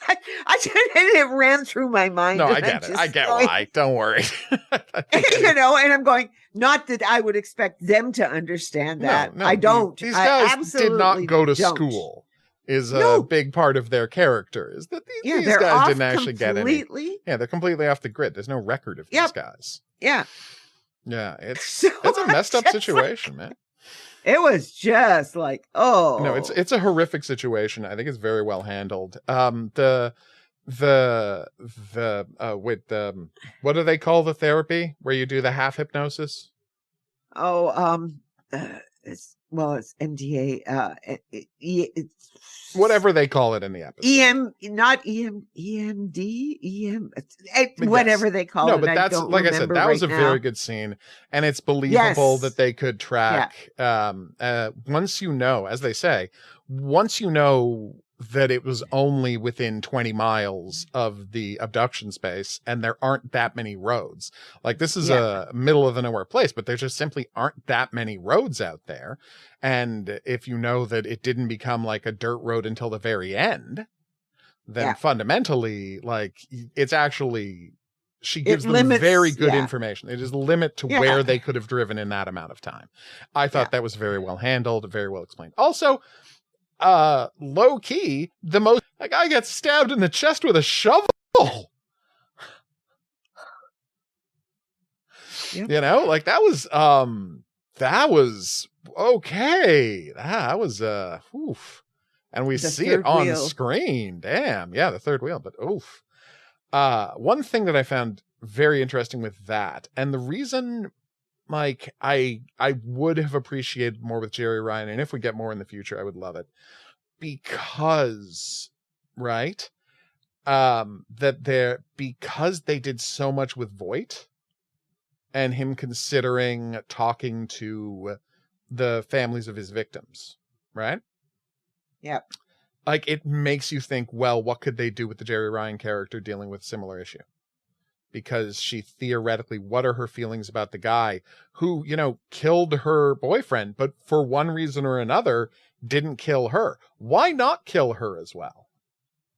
It ran through my mind. No, I get it. I get why. Don't worry. And I'm going, not that I would expect them to understand that. No, I don't. These guys did not go to school. Is a big part of their character. Is that these guys didn't actually get any. Yeah, they're completely off the grid. There's no record of these guys. Yeah. Yeah, it's a messed up situation, man. It was just like, oh no, it's a horrific situation. I think it's very well handled. What do they call the therapy where you do the half hypnosis? It's MDA. It's whatever they call it in the episode. Whatever they call it. No, but that's, like I said, that was a very good scene. And it's believable that they could track, once you know, as they say, once you know that it was only within 20 miles of the abduction space and there aren't that many roads. Like, this is a middle of the nowhere place, but there just simply aren't that many roads out there. And if you know that it didn't become like a dirt road until the very end, then fundamentally, like, it's actually, she gives them very good information. It is a limit to where they could have driven in that amount of time. I thought that was very well handled, very well explained. Also, low key, that guy gets stabbed in the chest with a shovel. You know, like that was okay. That was oof. And we see it on screen. Damn. Yeah, the third wheel, but oof. One thing that I found very interesting with that, and the reason, like, I would have appreciated more with Jerry Ryan, and if we get more in the future, I would love it. Because, right? Because they did so much with Voight, and him considering talking to the families of his victims, right? Yep. Like, it makes you think, well, what could they do with the Jerry Ryan character dealing with a similar issue? Because she theoretically, what are her feelings about the guy who, you know, killed her boyfriend, but for one reason or another, didn't kill her? Why not kill her as well?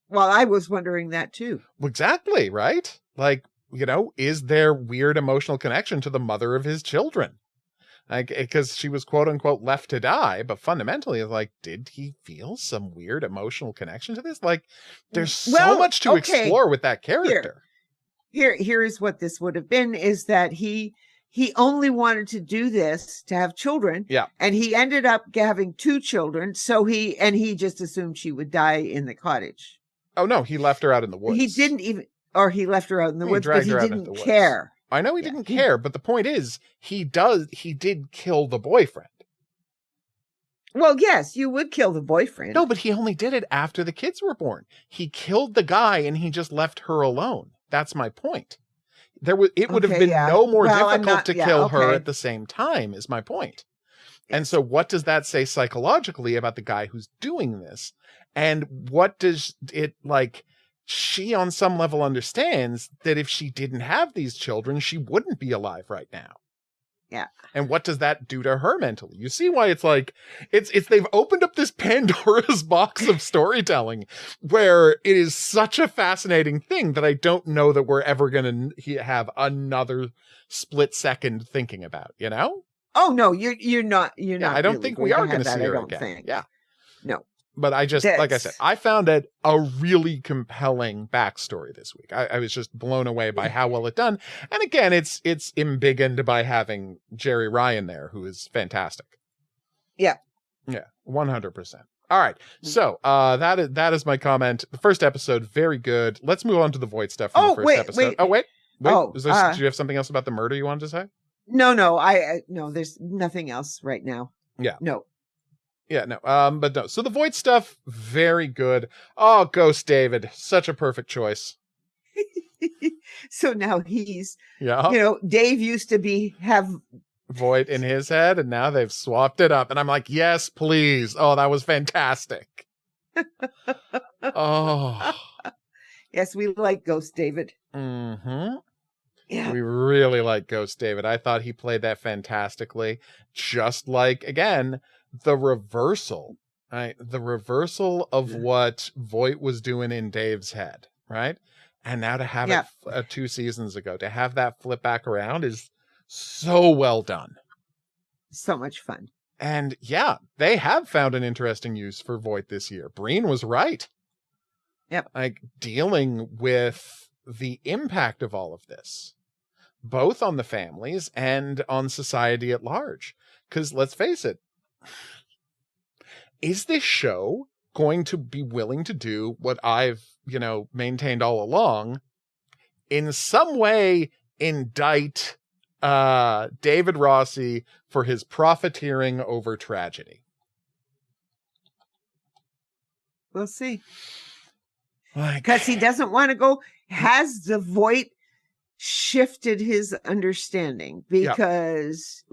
Well, I was wondering that too. Exactly, right? Like, you know, is there weird emotional connection to the mother of his children? Like, because she was quote unquote left to die, but fundamentally, like, did he feel some weird emotional connection to this? Like, there's so much to explore with that character. Here is what this would have been, is that he only wanted to do this to have children. Yeah. And he ended up having 2 children. So he just assumed she would die in the cottage. Oh no, he left her out in the woods. He didn't even, or he left her out in the woods, but he didn't care. I know he didn't care, but the point is, he did kill the boyfriend. Well, yes, you would kill the boyfriend. No, but he only did it after the kids were born. He killed the guy and he just left her alone. That's my point. It would have been no more difficult to kill her at the same time, is my point. And so what does that say psychologically about the guy who's doing this? And what does it, like, she on some level understands that if she didn't have these children, she wouldn't be alive right now. Yeah. And what does that do to her mentally? You see why it's like, they've opened up this Pandora's box of storytelling where it is such a fascinating thing that I don't know that we're ever going to have another split second thinking about, you know? Oh no, you're not. I don't think we are going to see her again. Yeah. No. But I just, like I said, I found it a really compelling backstory this week. I was just blown away by how well it done. And again, it's embiggened by having Jerry Ryan there, who is fantastic. Yeah. Yeah, 100%. All right. So that is my comment. The first episode, very good. Let's move on to the Voight stuff from the first episode. Wait. Do you have something else about the murder you wanted to say? No, no, there's nothing else right now. Yeah. No. Yeah, no. But no. So the Voight stuff, very good. Oh, Ghost David, such a perfect choice. So now he's, Dave used to have Voight in his head, and now they've swapped it up. And I'm like, yes, please. Oh, that was fantastic. Oh. Yes, we like Ghost David. Mm-hmm. Yeah. We really like Ghost David. I thought he played that fantastically. Just like, again, the reversal The reversal of what Voight was doing in Dave's head, right? And now to have it 2 seasons ago, to have that flip back around is so well done. So much fun. And yeah, they have found an interesting use for Voight this year. Breen was right. Yep. Like dealing with the impact of all of this, both on the families and on society at large. Because let's face it, is this show going to be willing to do what I've, maintained all along, in some way indict David Rossi for his profiteering over tragedy? We'll see. Because he doesn't want to go. Has the Voight shifted his understanding? Because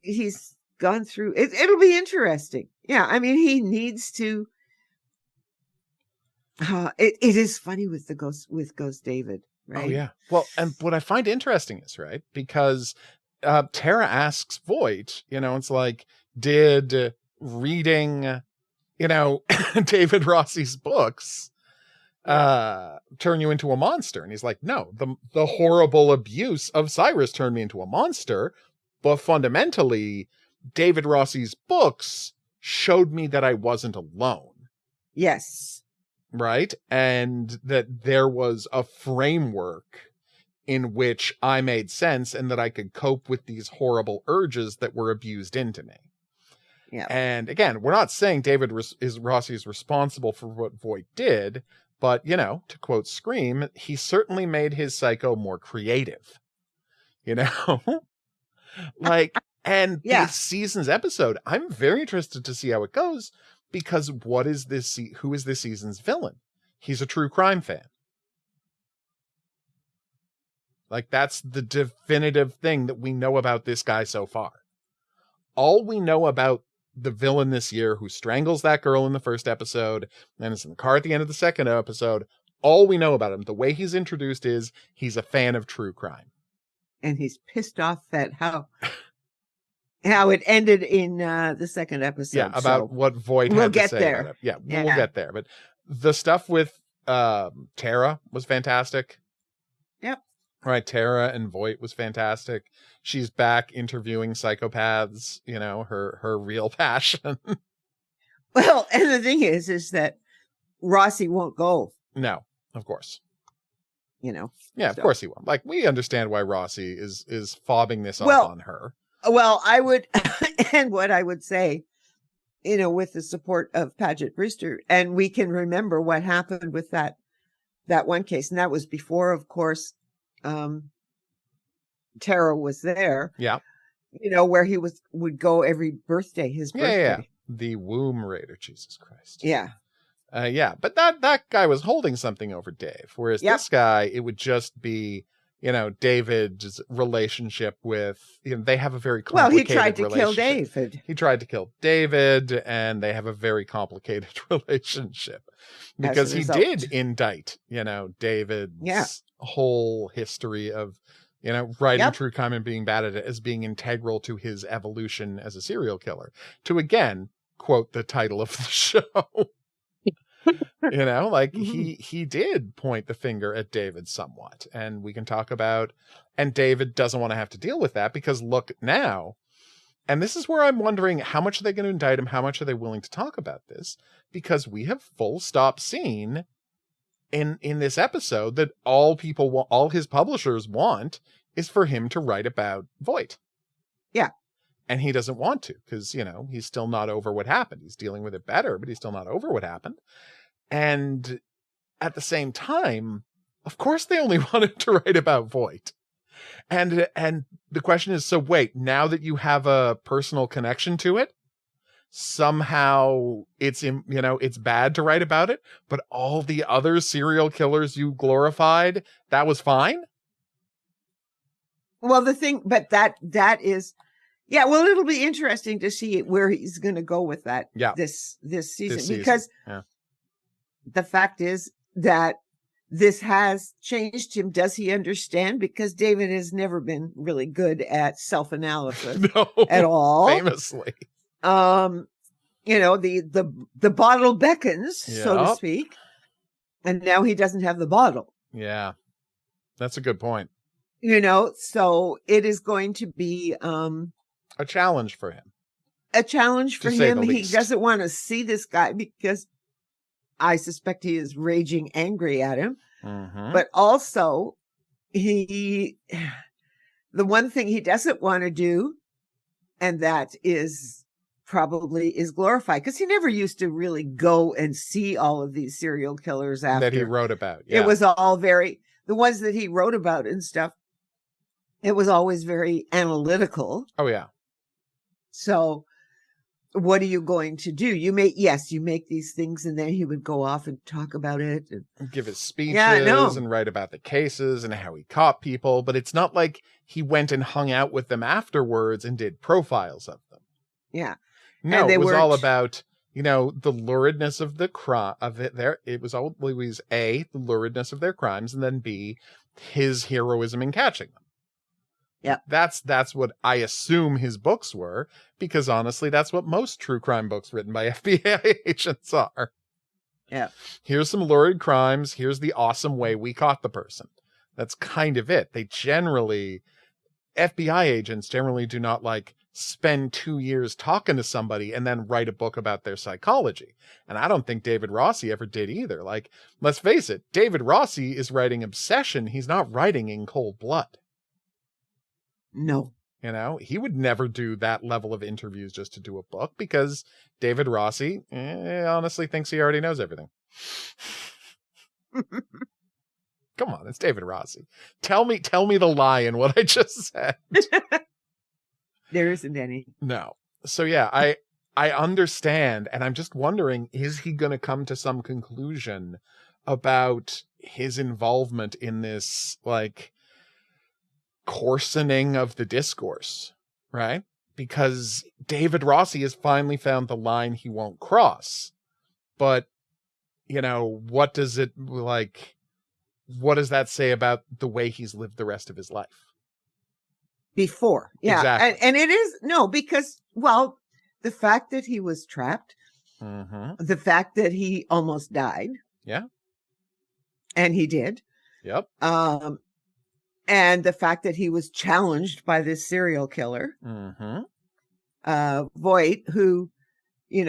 he's gone through it. It'll be interesting. Yeah, I mean, he needs to. It is funny with Ghost David, right? Oh yeah. Well, and what I find interesting is, right, because Tara asks Voight, it's like, did reading, David Rossi's books turn you into a monster? And he's like, no, the horrible abuse of Cyrus turned me into a monster, but fundamentally, David Rossi's books showed me that I wasn't alone. Yes. Right? And that there was a framework in which I made sense and that I could cope with these horrible urges that were abused into me. Yeah. And again, we're not saying David Rossi is responsible for what Voight did, but, to quote Scream, he certainly made his psycho more creative. Like, and this season's episode, I'm very interested to see how it goes, because who is this season's villain? He's a true crime fan. Like, that's the definitive thing that we know about this guy so far. All we know about the villain this year, who strangles that girl in the first episode and is in the car at the end of the second episode, all we know about him, the way he's introduced, is he's a fan of true crime. And he's pissed off at how it ended in the second episode. Yeah, about what Voight had to say about it. Yeah, we'll get there. But the stuff with Tara was fantastic. Yep. Right, Tara and Voight was fantastic. She's back interviewing psychopaths, her real passion. Well, and the thing is that Rossi won't go. No, of course. Yeah, of course he won't. Like, we understand why Rossi is fobbing this off on her. Well, I would, and what I would say, with the support of Paget Brewster, and we can remember what happened with that one case, and that was before, of course, Tara was there. Yeah. Where he would go every birthday, his birthday. Yeah. The womb raider, Jesus Christ. Yeah. But that guy was holding something over Dave, whereas this guy, it would just be, David's relationship with, they have a very complicated he tried to kill relationship. David. He tried to kill David, and they have a very complicated relationship because he did indict, David's whole history of, writing true crime and being bad at it as being integral to his evolution as a serial killer. To again quote the title of the show. He did point the finger at David somewhat, and we can talk about, and David doesn't want to have to deal with that, because look now, and this is where I'm wondering, how much are they going to indict him? How much are they willing to talk about this? Because we have full stop seen in this episode that all his publishers want is for him to write about Voight. Yeah. And he doesn't want to, because, he's still not over what happened. He's dealing with it better, but he's still not over what happened. And at the same time, of course, they only wanted to write about Voight. And the question is, so wait, now that you have a personal connection to it, somehow it's bad to write about it, but all the other serial killers you glorified, that was fine? Well, that is, well, it'll be interesting to see where he's going to go with that this season, because the fact is that this has changed him. Does he understand? Because David has never been really good at self-analysis No, at all. famously. The bottle beckons, so to Yep. speak, and now he doesn't have the bottle. Yeah, that's a good point. So it is going to be A challenge for him. a challenge for To say him. the He least. doesn't want to see this guy because I suspect he is raging angry at him. Mhm. But also, the one thing he doesn't want to do, and that is glorify, because he never used to really go and see all of these serial killers after that he wrote about. Yeah. It was all the ones that he wrote about and stuff. It was always very analytical. Oh yeah. So what are you going to do? You make these things, and then he would go off and talk about it and Give his speeches no. and write about the cases and how he caught people, but it's not like he went and hung out with them afterwards and did profiles of them. Yeah. No, they it was all weren't- about, the luridness of the crime of it. It was always A, the luridness of their crimes, and then B, his heroism in catching them. Yeah. That's what I assume his books were, because honestly, that's what most true crime books written by FBI agents are. Yeah. Here's some lurid crimes. Here's the awesome way we caught the person. That's kind of it. FBI agents generally do not spend 2 years talking to somebody and then write a book about their psychology. And I don't think David Rossi ever did either. Let's face it, David Rossi is writing obsession. He's not writing in cold blood. No. He would never do that level of interviews just to do a book, because David Rossi honestly thinks he already knows everything. Come on, it's David Rossi. Tell me the lie in what I just said. There isn't any. No. So yeah, I understand, and I'm just wondering, is he going to come to some conclusion about his involvement in this coarsening of the discourse, right? Because David Rossi has finally found the line he won't cross. But, what does that say about the way he's lived the rest of his life? Before. Yeah. Exactly. And it is, because, the fact that he was trapped, the fact that he almost died. Yeah. And he did. Yep. And the fact that he was challenged by this serial killer, Voight, who, he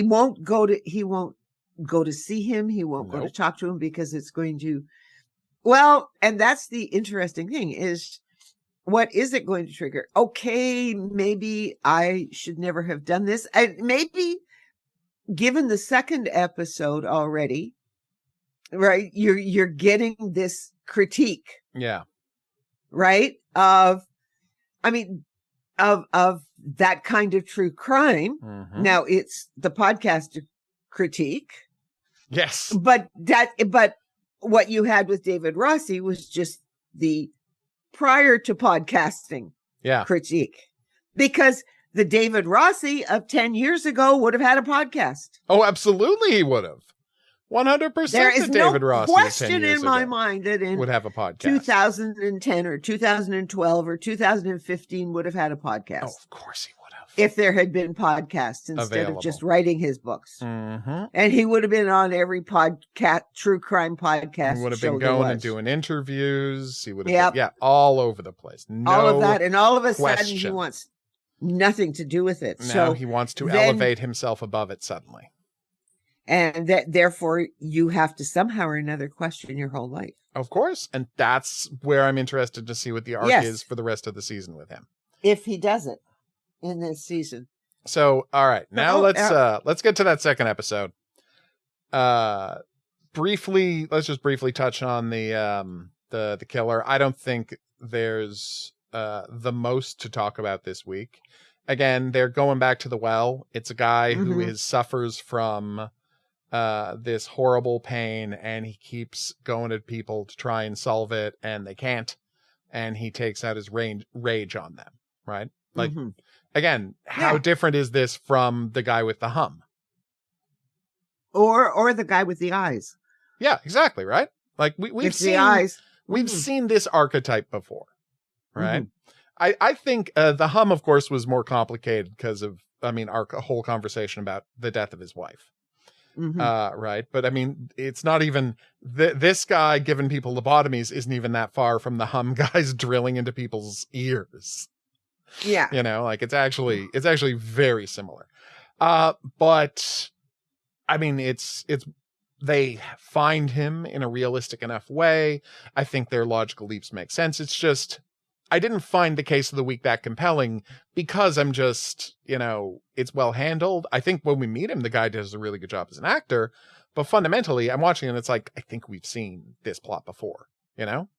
won't go to see him. He won't go to talk to him, because it's going to, and that's the interesting thing is, what is it going to trigger? Okay, maybe I should never have done this. Maybe given the second episode already, right, you're getting this critique, Yeah, right, of that kind of true crime. Now it's the podcast critique, yes, but what you had with David Rossi was just the prior to podcasting critique, because the David Rossi of 10 years ago would have had a podcast. Oh, absolutely, he would have. 100%. There is David no Rossi question in my mind that in would have a podcast. 2010 or 2012 or 2015 would have had a podcast. Oh, of course he would have. If there had been podcasts instead of just writing his books. And he would have been on every true crime podcast. He would have been going and doing interviews. He would have been, all over the place. All of that. And all of a question. sudden he wants nothing to do with it. Now so he wants to elevate himself above it suddenly. And therefore you have to somehow or another question your whole life. Of course. And that's where I'm interested to see what the arc is for the rest of the season with him. If he does it in this season. So, all right. Now let's get to that second episode. Let's just briefly touch on the killer. I don't think there's the most to talk about this week. Again, they're going back to the well. It's a guy who suffers from this horrible pain, and he keeps going at people to try and solve it, and they can't, and he takes out his rage on them, right? Again, how different is this from the guy with the hum? Or the guy with the eyes. Yeah, exactly, right? Like we've It's seen the eyes. we've seen this archetype before, right? Mhm. I think the Hum, of course, was more complicated because of, I mean, our whole conversation about the death of his wife. Right. But I mean, it's not even this guy giving people lobotomies isn't even that far from the Hum guys drilling into people's ears. Yeah. You know, like it's actually very similar. But I mean, it's they find him in a realistic enough way. I think their logical leaps make sense. It's just, I didn't find the case of the week that compelling because I'm just, you know, it's well handled. I think when we meet him, the guy does a really good job as an actor, but fundamentally I'm watching and it's like, I think we've seen this plot before, you know?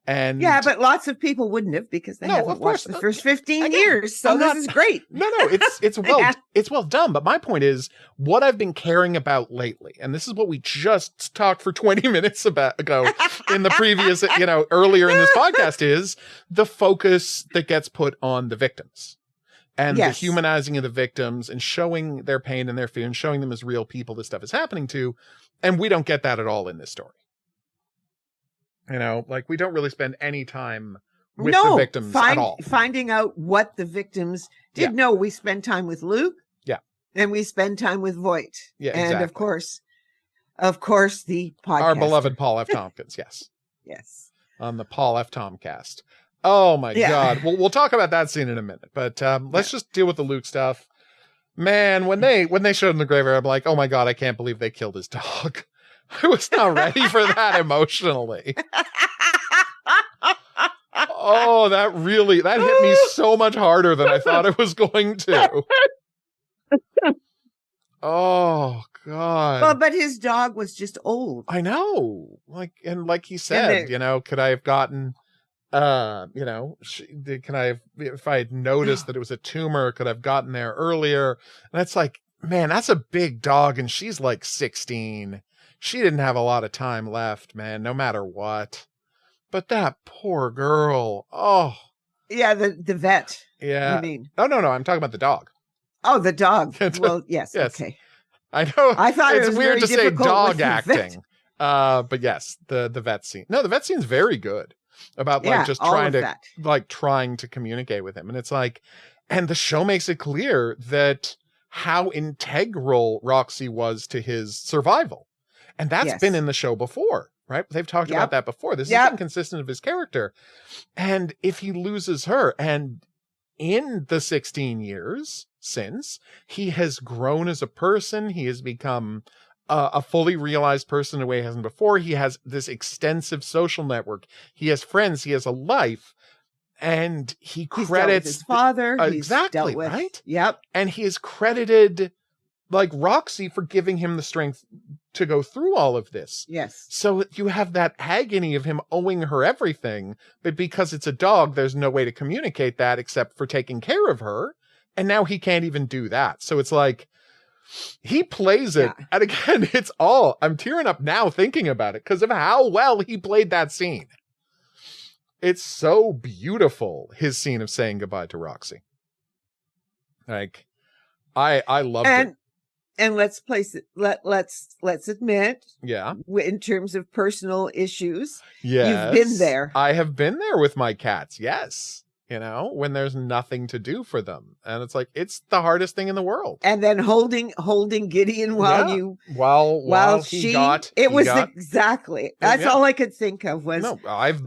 And yeah, but lots of people wouldn't have because they haven't watched the first 15 years. So this is great. No, it's well it's well done. But my point is what I've been caring about lately, and this is what we just talked for 20 minutes ago in the previous, you know, earlier in this podcast, is the focus that gets put on the victims and the humanizing of the victims and showing their pain and their fear and showing them as real people this stuff is happening to. And we don't get that at all in this story. You know, like we don't really spend any time with the victims at all. Finding out what the victims did. No, we spend time with Luke. Yeah. And we spend time with Voight. Yeah, and exactly. of course, the podcast. Our beloved Paul F. Tompkins, yes. Yes. On the Paul F. Tomcast. Oh my God. We'll talk about that scene in a minute, but let's just deal with the Luke stuff. Man, when they showed him the graveyard, I'm like, oh my God, I can't believe they killed his dog. I was not ready for that emotionally. Oh, that hit me so much harder than I thought it was going to. Oh God. Well, but his dog was just old. I know. Like he said, you know, could I have gotten, you know, if I had noticed that it was a tumor, could I have gotten there earlier? And it's like, man, that's a big dog. And she's like 16. She didn't have a lot of time left, man, no matter what. But that poor girl. Oh. Yeah, the vet. Yeah. You mean? Oh, no. I'm talking about the dog. Oh, the dog. Well, yes. Okay. I know. I thought it's it was weird to say dog acting. But yes, the vet scene. No, the vet scene's very good about just trying to communicate with him. And it's like, and the show makes it clear that how integral Roxy was to his survival. And that's been in the show before, right? They've talked about that before. This has been consistent of his character. And if he loses her, and in the 16 years since, he has grown as a person, he has become a fully realized person in a way he hasn't before. He has this extensive social network. He has friends. He has a life. And he's credits his father. Exactly, with, right? Yep. And he is credited like Roxy for giving him the strength to go through all of this. Yes. So you have that agony of him owing her everything, but because it's a dog, there's no way to communicate that except for taking care of her. And now he can't even do that. So it's like, he plays it. Yeah. And again, I'm tearing up now thinking about it because of how well he played that scene. It's so beautiful, his scene of saying goodbye to Roxy. Like, I loved it. And let's place it. Let's admit. Yeah. In terms of personal issues. Yes. You've been there. I have been there with my cats. Yes. You know, when there's nothing to do for them. And it's like, it's the hardest thing in the world. And then holding Gideon while he got. Exactly. That's all I could think of was. No, I have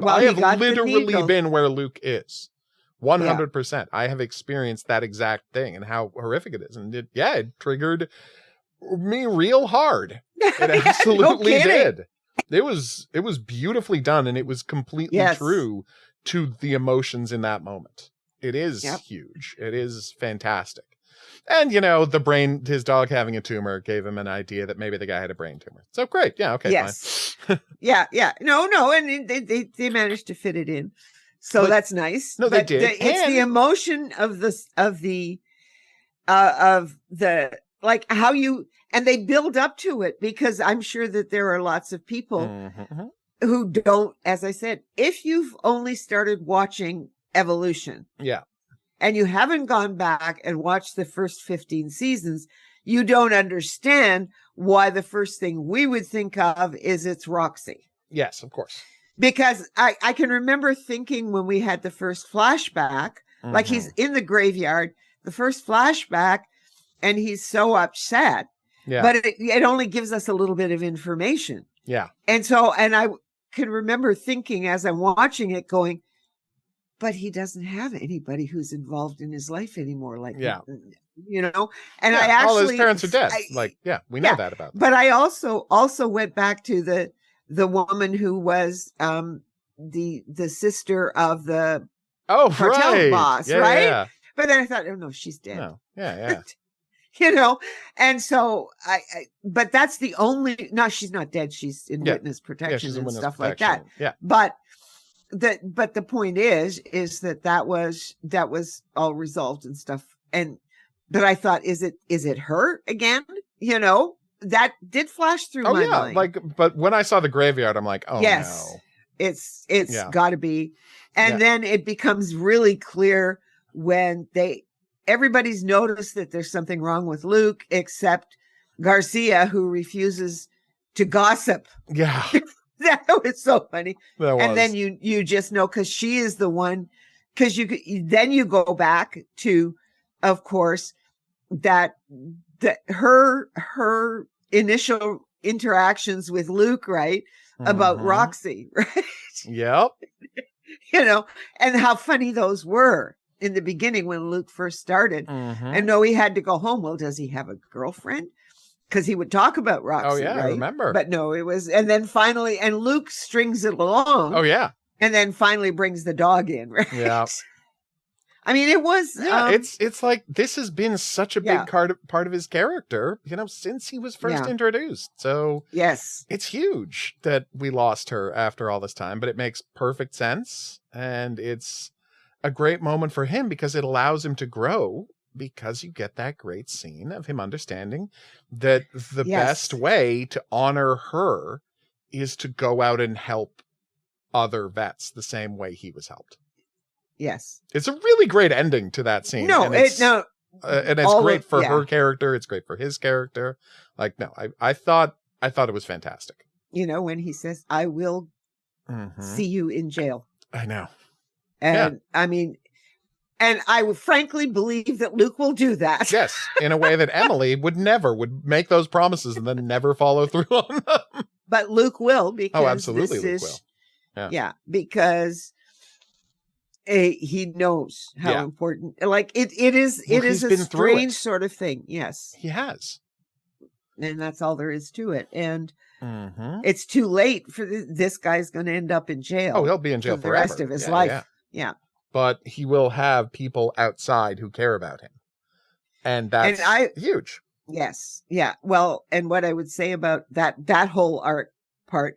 literally been where Luke is. 100%. I have experienced that exact thing and how horrific it is. And it triggered me real hard. It absolutely did. It was beautifully done, and it was completely true to the emotions in that moment. It is huge. It is fantastic. And, you know, his dog having a tumor gave him an idea that maybe the guy had a brain tumor. So great. Yeah. Okay. Yes. Fine. Yeah. No. And they managed to fit it in. So that's nice. No, they did. It's the emotion of the like how you, and they build up to it, because I'm sure that there are lots of people who don't, as I said, if you've only started watching Evolution. Yeah. And you haven't gone back and watched the first 15 seasons, you don't understand why the first thing we would think of is it's Roxy. Yes, of course. Because I can remember thinking when we had the first flashback, like he's in the graveyard, the first flashback, and he's so upset. Yeah. But it only gives us a little bit of information. Yeah. And I can remember thinking as I'm watching it going, but he doesn't have anybody who's involved in his life anymore. Like, you know, and I actually, all his parents are dead. We know that about them. But I also went back to the woman who was, the sister of the cartel boss, right? Yeah. But then I thought, oh no, she's dead. No. Yeah. You know, and so but that's the only, no, she's not dead. She's in witness protection and stuff like that. Yeah. But the point is that was all resolved and stuff. But I thought, is it her again? You know, that did flash through my mind. But when I saw the graveyard, I'm like, oh yes, no. It's gotta be. And then it becomes really clear when everybody's noticed that there's something wrong with Luke, except Garcia, who refuses to gossip. Yeah. That was so funny. And then you just know, because she is the one, because then you go back to, of course, that her initial interactions with Luke, right? About Roxy, right? Yep. You know, and how funny those were in the beginning when Luke first started. And no, he had to go home. Well, does he have a girlfriend? Because he would talk about Roxy. Oh, yeah, right? I remember. But no, it was, and then finally, and Luke strings it along. Oh, yeah. And then finally brings the dog in, right? Yeah. I mean, it was. Yeah, it's like this has been such a big part of his character, you know, since he was first introduced. So yes, it's huge that we lost her after all this time, but it makes perfect sense. And it's a great moment for him because it allows him to grow, because you get that great scene of him understanding that the best way to honor her is to go out and help other vets the same way he was helped. Yes. It's a really great ending to that scene. No, and it's great for her character. It's great for his character. Like, no, I thought it was fantastic. You know, when he says, I will see you in jail. I know. And I mean, and I would frankly believe that Luke will do that. Yes. In a way that Emily would make those promises and then never follow through on them. But Luke will, because absolutely Luke will. Yeah, because he knows how important, like it is a strange sort of thing. Yes, he has. And that's all there is to it. And it's too late for this guy's going to end up in jail. Oh, he'll be in jail for forever. The rest of his life. Yeah. But he will have people outside who care about him. And that's huge. Yes. Yeah. Well, and what I would say about that whole art part,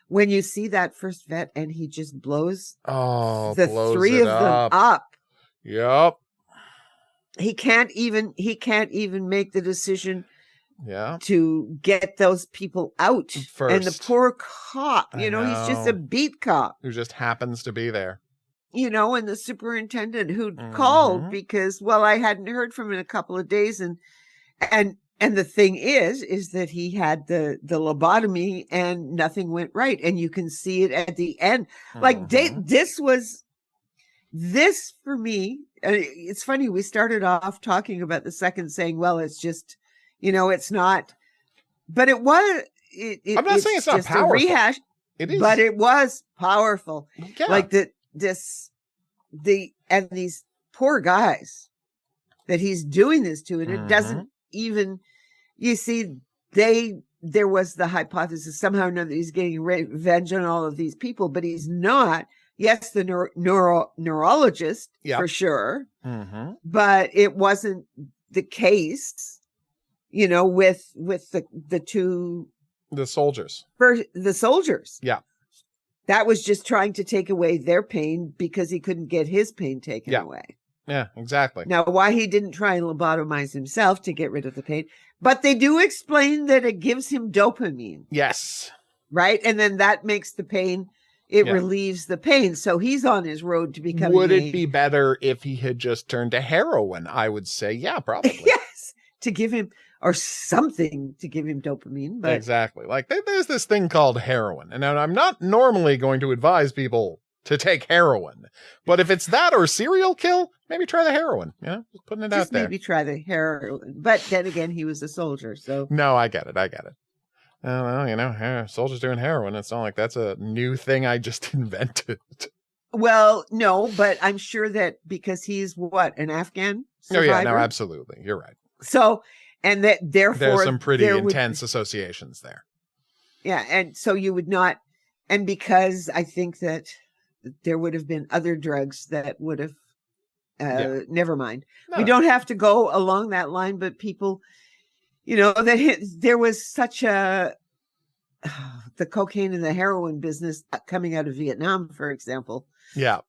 when you see that first vet and he just blows the three of them up. Yep. He can't even make the decision Yeah. to get those people out. First. And the poor cop, you know, he's just a beat cop. Who just happens to be there. You know, and the superintendent who called because, well, I hadn't heard from him in a couple of days. And the thing is that he had the lobotomy and nothing went right. And you can see it at the end. Like this for me, it's funny. We started off talking about the second saying, well, it's just, you know, it's not, but it was, I'm not saying it's not powerful. A rehash, it is, but it was powerful. Yeah. Like and these poor guys that he's doing this to, and it doesn't even, you see, there was the hypothesis somehow or another he's getting revenge on all of these people, but he's not. Yes, the neurologist for sure, but it wasn't the case, you know, with the soldiers. The soldiers. Yeah. That was just trying to take away their pain because he couldn't get his pain taken away. Yeah, exactly. Now, why he didn't try and lobotomize himself to get rid of the pain, but they do explain that it gives him dopamine. Yes. Right? And then that makes the pain, it relieves the pain. So he's on his road to becoming. Would it be better if he had just turned to heroin? I would say, yeah, probably. Yes. To give him, or something to give him dopamine. But exactly. Like there's this thing called heroin. And now I'm not normally going to advise people to take heroin, but if it's that or serial kill, maybe try the heroin, just putting it out there. Maybe try the heroin. But then again, he was a soldier. So no, I get it. Well, soldiers doing heroin. It's not like that's a new thing I just invented. Well, no, but I'm sure that because he's an Afghan survivor? Oh yeah, no, absolutely. You're right. So, and that therefore there's some pretty intense associations there. Yeah. And so you would not, and because I think that there would have been other drugs that would have, never mind. No. We don't have to go along that line, but people, there was such the cocaine and the heroin business coming out of Vietnam, for example. Yeah.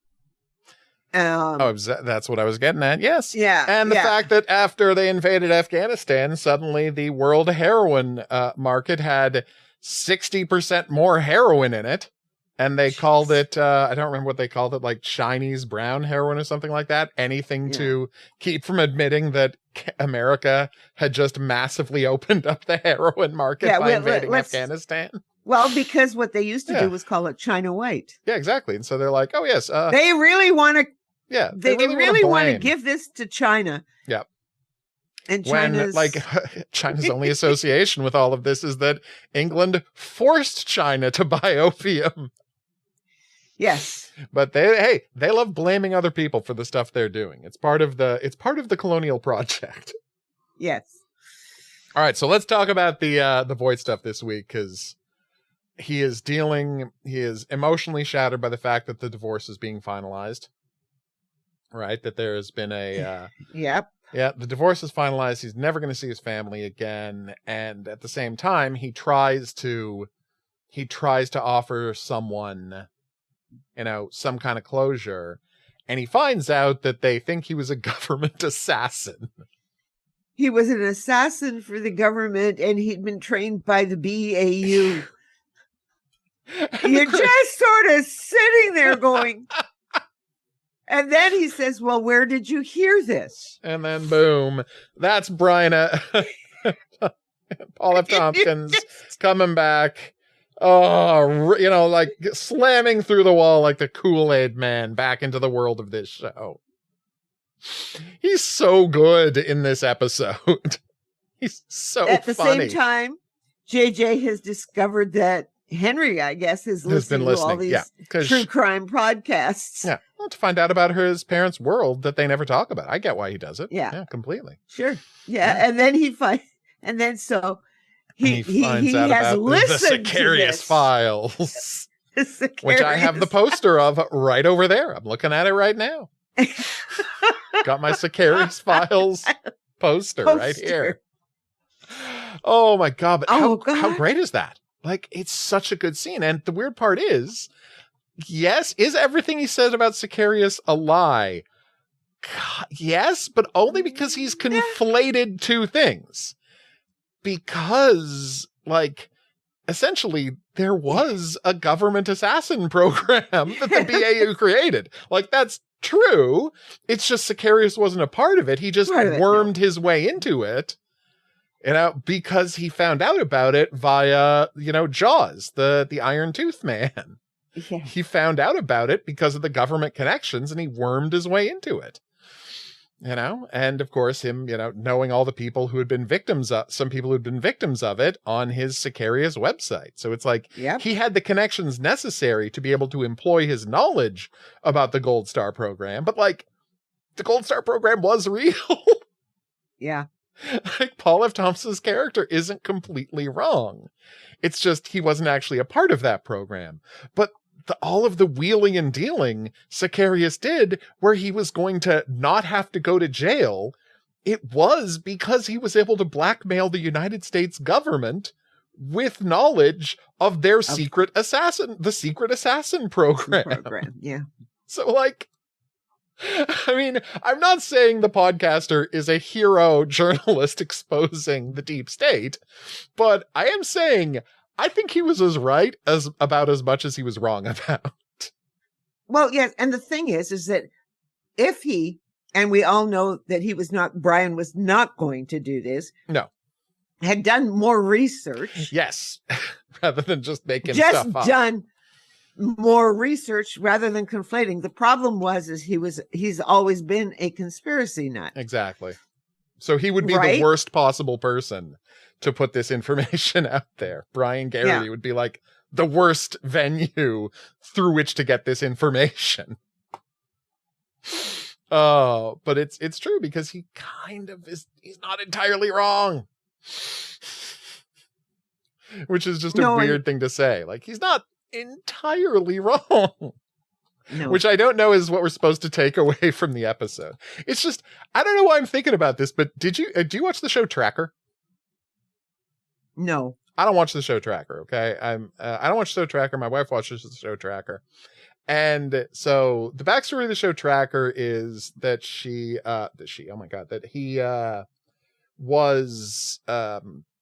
That's what I was getting at. Yes. Yeah. And the fact that after they invaded Afghanistan, suddenly the world heroin market had 60% more heroin in it. And they called it, I don't remember what they called it, like Chinese brown heroin or something like that. Anything to keep from admitting that America had just massively opened up the heroin market by invading Afghanistan. Well, because what they used to do was call it China White. Yeah, exactly. And so they're like, oh, yes. They really want to. Yeah. They really want to give this to China. Yeah. And China's only association with all of this is that England forced China to buy opium. Yes. But they love blaming other people for the stuff they're doing. It's part of the colonial project. Yes. All right, so let's talk about the Voight stuff this week, because he is emotionally shattered by the fact that the divorce is being finalized. Right? That there's been a Yep. Yeah, the divorce is finalized. He's never going to see his family again, and at the same time, he tries to offer someone, some kind of closure, and he finds out that they think he was a government assassin. He was an assassin for the government, and he'd been trained by the BAU. You're just sort of sitting there going. And then he says, well, where did you hear this? And then boom, that's Brian, Paul F. Tompkins coming back. Oh, like slamming through the wall like the Kool-Aid man back into the world of this show. He's so good in this episode. He's so funny. At the same time, JJ has discovered that Henry, I guess, has been listening to all these true crime podcasts. Yeah. Well, to find out about his parents' world that they never talk about. I get why he does it. Yeah, completely. Sure. Yeah. And then he finds out about the Sicarius files, which I have the poster of right over there. I'm looking at it right now. Got my Sicarius files poster right here. Oh my God. But how great is that? Like, it's such a good scene. And the weird part is, yes, is everything he said about Sicarius a lie? God, yes, but only because he's conflated two things. Because, essentially, there was a government assassin program that the BAU created. That's true. It's just Sicarius wasn't a part of it. He just wormed his way into it. Because he found out about it via, Jaws, the Iron Tooth Man. Yeah. He found out about it because of the government connections, and he wormed his way into it. And of course him, knowing all the people who had been some people who'd been victims of it on his Sicarius website. So it's he had the connections necessary to be able to employ his knowledge about the Gold Star program. But the Gold Star program was real. Yeah. Paul F. Tompkins' character isn't completely wrong. It's just he wasn't actually a part of that program. But all of the wheeling and dealing Sicarius did, where he was going to not have to go to jail, it was because he was able to blackmail the United States government with knowledge of their secret assassin program. Yeah. So I'm not saying the podcaster is a hero journalist exposing the deep state, but I am saying I think he was as right about as much as he was wrong about. Well, yes. And the thing is that if and we all know that Brian was not going to do this. No. had done more research. Yes. Rather than just making Just stuff up. done more research rather than conflating. The problem is he's always been a conspiracy nut. Exactly. So he would be Right? the worst possible person to put this information out there. Brian Garrity would be like the worst venue through which to get this information. But it's true because he kind of he's not entirely wrong. Which is just a weird thing to say. Like, he's not entirely wrong. No. Which I don't know is what we're supposed to take away from the episode. It's just, I don't know why I'm thinking about this, but do you watch the show Tracker? No. I don't watch the show Tracker, okay? I don't watch the show Tracker. My wife watches the show Tracker. And so the backstory of the show Tracker is that he was,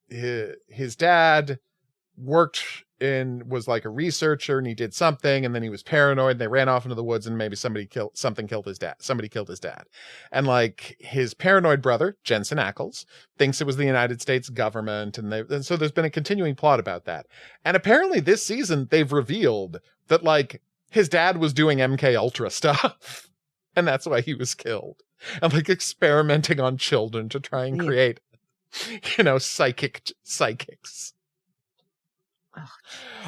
his dad was like a researcher and he did something and then he was paranoid and they ran off into the woods and maybe somebody killed his dad. And like his paranoid brother, Jensen Ackles, thinks it was the United States government. And so there's been a continuing plot about that. And apparently this season they've revealed that like his dad was doing MK Ultra stuff and that's why he was killed. And like experimenting on children to try and create, psychics.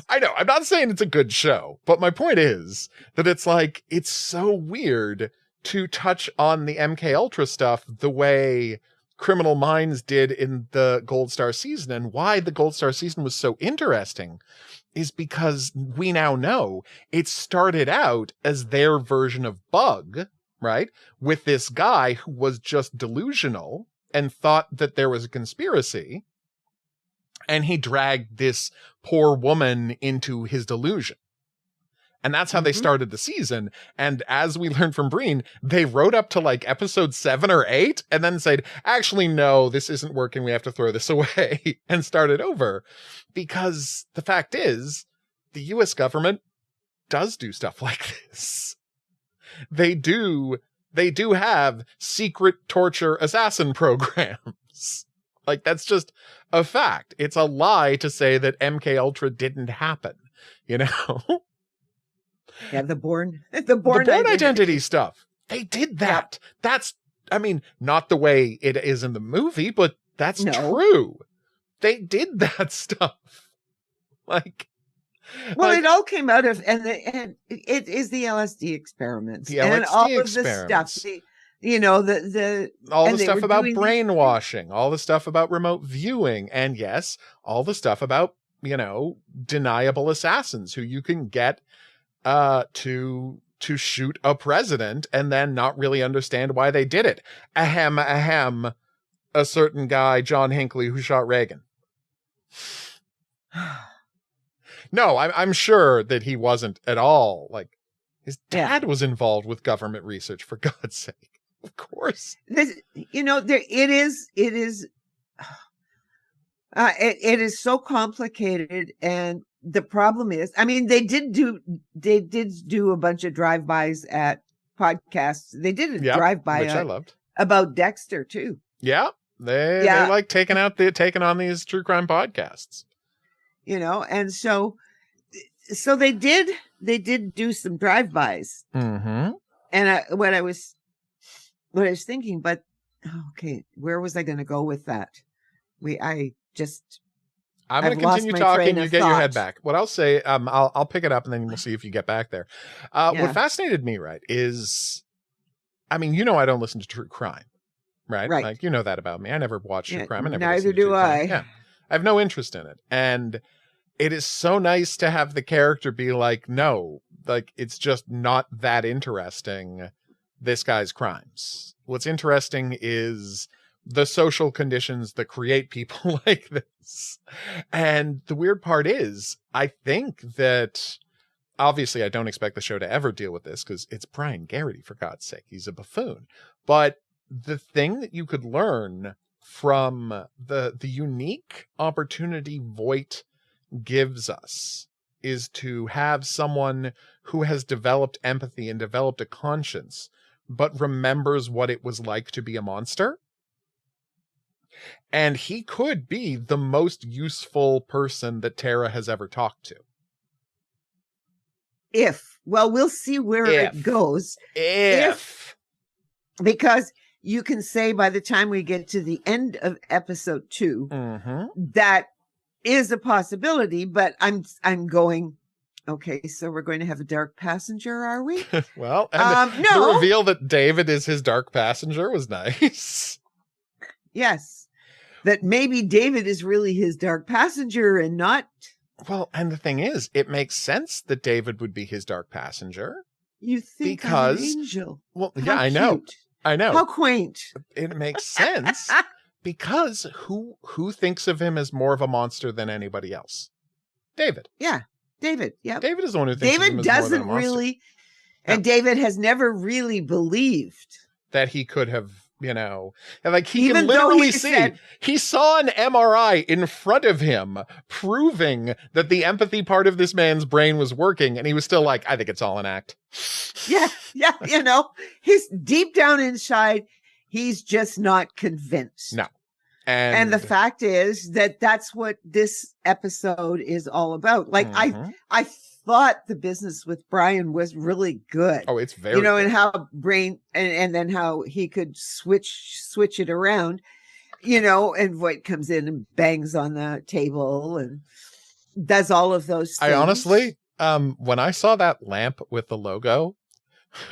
I know, I'm not saying it's a good show, but my point is that it's like, it's so weird to touch on the MK Ultra stuff the way Criminal Minds did in the Gold Star season. And why the Gold Star season was so interesting is because we now know it started out as their version of Bug, right? With this guy who was just delusional and thought that there was a conspiracy. And he dragged this poor woman into his delusion. And that's how they started the season. And as we learned from Breen, they wrote up to like episode 7 or 8 and then said, actually, no, this isn't working. We have to throw this away and start it over. Because the fact is, the US government does do stuff like this. They do have secret torture assassin programs. Like, that's just a fact. It's a lie to say that MK Ultra didn't happen, Yeah, the born identity stuff. They did that. Yeah. That's, not the way it is in the movie, but that's true. They did that stuff. It all came out of, and it is the LSD experiments. And all of the stuff. All the stuff about brainwashing, all the stuff about remote viewing, and yes, all the stuff about, deniable assassins who you can get to shoot a president and then not really understand why they did it. A certain guy, John Hinckley, who shot Reagan. No, I'm sure that he wasn't at all. Like, his dad was involved with government research, for God's sake. Of course. It is so complicated. And the problem is, they did do a bunch of drive-bys at podcasts. They did a drive-by which I loved about Dexter too. Yeah. They like taking on these true crime podcasts. And so they did do some drive-bys. Mm-hmm. And what I was thinking, but okay, where was I going to go with that? I'm going to continue talking. You get your head back. What I'll say, I'll pick it up and then we'll see if you get back there. What fascinated me, right, is, I don't listen to true crime, right? Like, that about me. I never watch true crime. Neither do I. Yeah. I have no interest in it. And it is so nice to have the character be like, no, like, it's just not that interesting, this guy's crimes. What's interesting is the social conditions that create people like this. And the weird part is, I think that, obviously I don't expect the show to ever deal with this because it's Brian Garrity, for God's sake. He's a buffoon. But the thing that you could learn from the unique opportunity Voight gives us is to have someone who has developed empathy and developed a conscience, but remembers what it was like to be a monster. And he could be the most useful person that Tara has ever talked to. We'll see where it goes. Because you can say by the time we get to the end of episode 2, that is a possibility, but I'm going, okay, so we're going to have a dark passenger, are we? Well, and no. The reveal that David is his dark passenger was nice. Yes. That maybe David is really his dark passenger and not. Well, and the thing is, it makes sense that David would be his dark passenger. You think because, I'm an angel. Well, How yeah, I know. cute. I know. How quaint. It makes sense because who thinks of him as more of a monster than anybody else? David. Yeah. David. Yeah. David is the one who thinks of him as more than a monster. Really, and David has never really believed that he could have, and like he Even can literally though he saw an MRI in front of him proving that the empathy part of this man's brain was working, and he was still like, I think it's all an act. Yeah, he's deep down inside, he's just not convinced. No. And the fact is that that's what this episode is all about. Like I thought the business with Brian was really good. Oh, it's very good. And how brain and then how he could switch it around, and Voight comes in and bangs on the table and does all of those things. I honestly, when I saw that lamp with the logo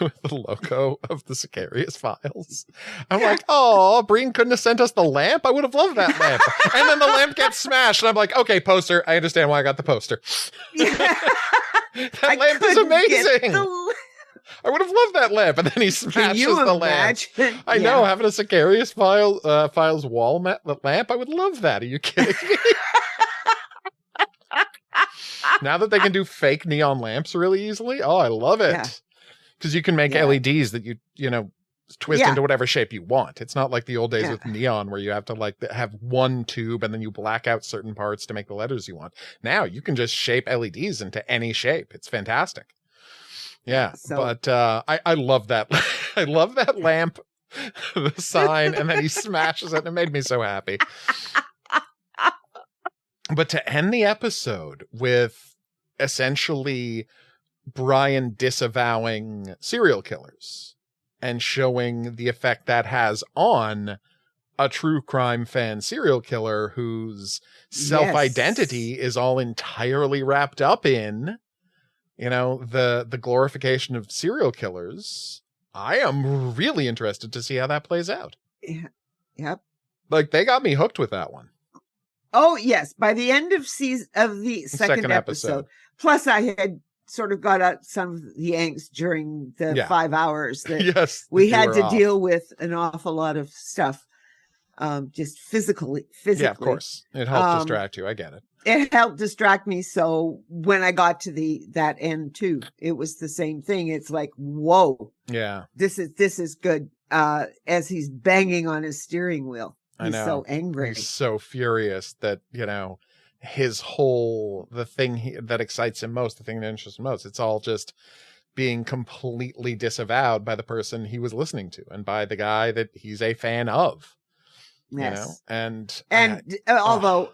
of the Sicarius Files, I'm like, oh, Breen couldn't have sent us the lamp. I would have loved that lamp. And then the lamp gets smashed, and I'm like, okay, poster. I understand why I got the poster. That lamp is amazing. I would have loved that lamp, and then he smashes the lamp. I know, having a Sicarius Files wall lamp. I would love that. Are you kidding me? Now that they can do fake neon lamps really easily, oh, I love it. Because you can make LEDs that you twist into whatever shape you want. It's not like the old days with neon where you have to like have one tube and then you black out certain parts to make the letters you want. Now you can just shape LEDs into any shape. It's fantastic. Yeah, but I love that. I love that lamp, the sign, and then he smashes it. And it made me so happy. But to end the episode with essentially Brian disavowing serial killers and showing the effect that has on a true crime fan serial killer whose self-identity is all entirely wrapped up in, the glorification of serial killers. I am really interested to see how that plays out. Yeah. Yep. Like, they got me hooked with that one. Oh, yes. By the end of the second episode. Plus, I had sort of got out some of the angst during the 5 hours that we had to deal with an awful lot of stuff, just physically. Yeah, of course. It helped distract you. I get it. It helped distract me. So when I got to that end too, it was the same thing. It's like, whoa. Yeah. This is good. As he's banging on his steering wheel. He's so angry. He's so furious that, his the thing that excites him most, the thing that interests him most, it's all just being completely disavowed by the person he was listening to and by the guy that he's a fan of. Yes. And although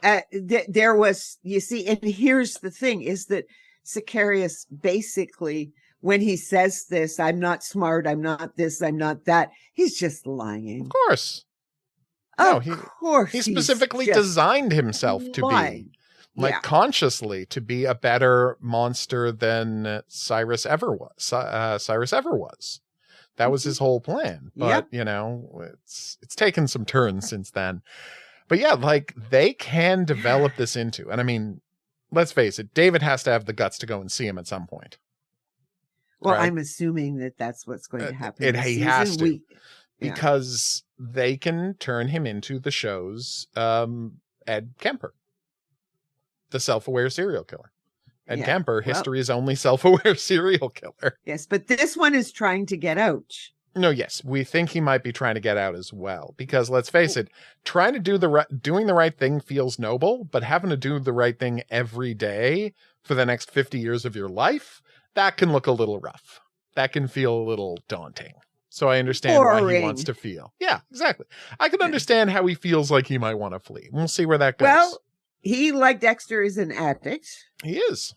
there was, you see, and here's the thing is that Sicarius basically, when he says this, I'm not smart, I'm not this, I'm not that, he's just lying. Of course. Of course. He specifically designed himself to be, consciously, to be a better monster than Cyrus ever was. That was his whole plan. But, it's taken some turns since then. But yeah, like, they can develop this into, and I mean, let's face it, David has to have the guts to go and see him at some point. Well, right? I'm assuming that that's what's going to happen. He has to. Because they can turn him into the show's Ed Kemper, the self-aware serial killer. Ed Kemper, history's only self-aware serial killer. Yes, but this one is trying to get out. No, yes, we think he might be trying to get out as well. Because let's face it, trying to doing the right thing feels noble, but having to do the right thing every day for the next 50 years of your life, that can look a little rough. That can feel a little daunting. So I understand why he Boring. wants to feel. Yeah, exactly. I can understand how he feels like he might want to flee. We'll see where that goes. Well, he, like Dexter, is an addict He is.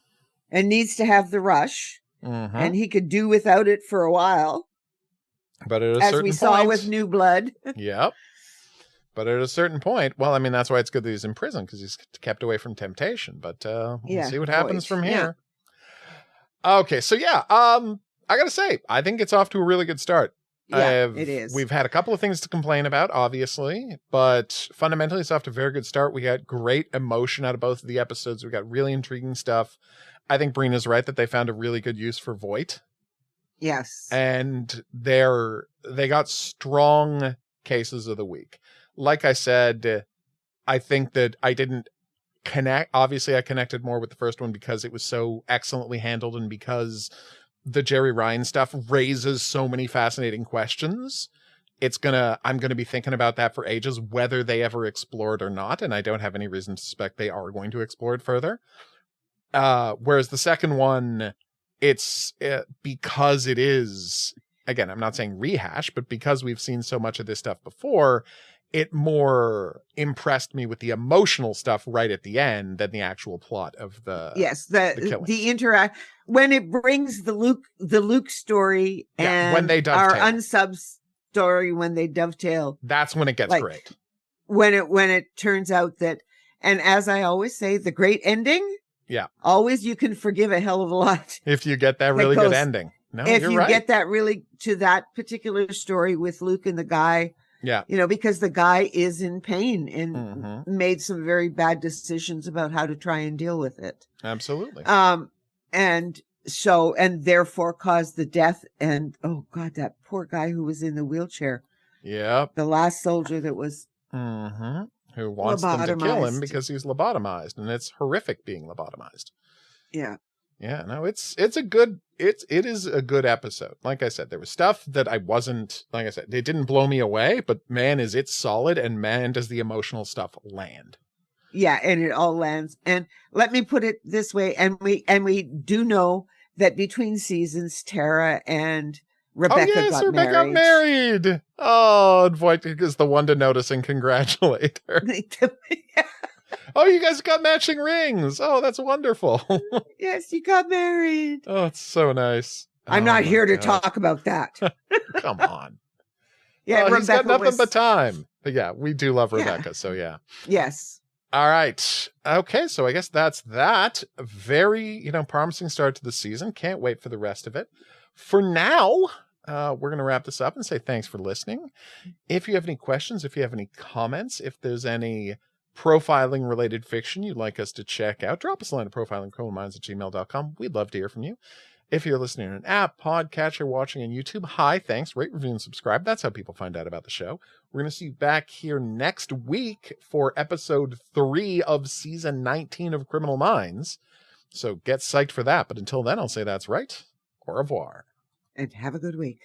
and needs to have the rush, Mhm. and he could do without it for a while, But at a as certain we point, saw with New Blood. Yep. But at a certain point, well, I mean, that's why it's good that he's in prison, because he's kept away from temptation. But we'll see what happens from here. Okay, so yeah, I gotta say, I think it's off to a really good start. Yeah, it is. We've had a couple of things to complain about, obviously, but fundamentally, it's off to a very good start. We got great emotion out of both of the episodes. We got really intriguing stuff. I think Brina's right that they found a really good use for Voight. Yes. And they got strong cases of the week. Like I said, I think that I didn't connect. Obviously, I connected more with the first one because it was so excellently handled and because the Jerry Ryan stuff raises so many fascinating questions. I'm gonna be thinking about that for ages, whether they ever explore it or not, and I don't have any reason to suspect they are going to explore it further. Whereas the second one, it's because it is, again, I'm not saying rehash, but because we've seen so much of this stuff before, it more impressed me with the emotional stuff right at the end than the actual plot of the the interact when it brings the Luke story and when they dovetail. Our unsub story when they dovetail. That's when it gets great. When it turns out that, and as I always say, the great ending. Yeah. Always you can forgive a hell of a lot. If you get that really good ending. No, if you're you right. get that really to that particular story with Luke and the guy. Yeah. Because the guy is in pain and made some very bad decisions about how to try and deal with it. Absolutely. And therefore caused the death. And oh God, that poor guy who was in the wheelchair. Yep. The last soldier that was who wants them to kill him because he's lobotomized, and it's horrific being lobotomized. Yeah. Yeah, no, it is a good episode. Like I said, there was stuff that it didn't blow me away, but man, is it solid, and man, does the emotional stuff land. Yeah, and it all lands. And let me put it this way, and we do know that between seasons, Tara and Rebecca got married. Oh, and Voight is the one to notice and congratulate her. Oh, you guys got matching rings. Oh, that's wonderful. Yes, you got married. Oh, it's so nice. I'm not here to talk about that. Come on. Yeah, he's got nothing but time. But yeah, we do love Rebecca, so yeah. Yes. All right. Okay, so I guess that's that. Very, promising start to the season. Can't wait for the rest of it. For now, we're going to wrap this up and say thanks for listening. If you have any questions, if you have any comments, if there's any profiling related fiction you'd like us to check out, drop us a line at profilingcriminalminds@gmail.com. We'd love to hear from you. If you're listening on an app, podcatcher, watching on YouTube, hi, thanks, rate, review, and subscribe. That's how people find out about the show. We're going to see you back here next week for episode 3 of season 19 of Criminal Minds. So get psyched for that. But until then, I'll say that's right. Au revoir. And have a good week.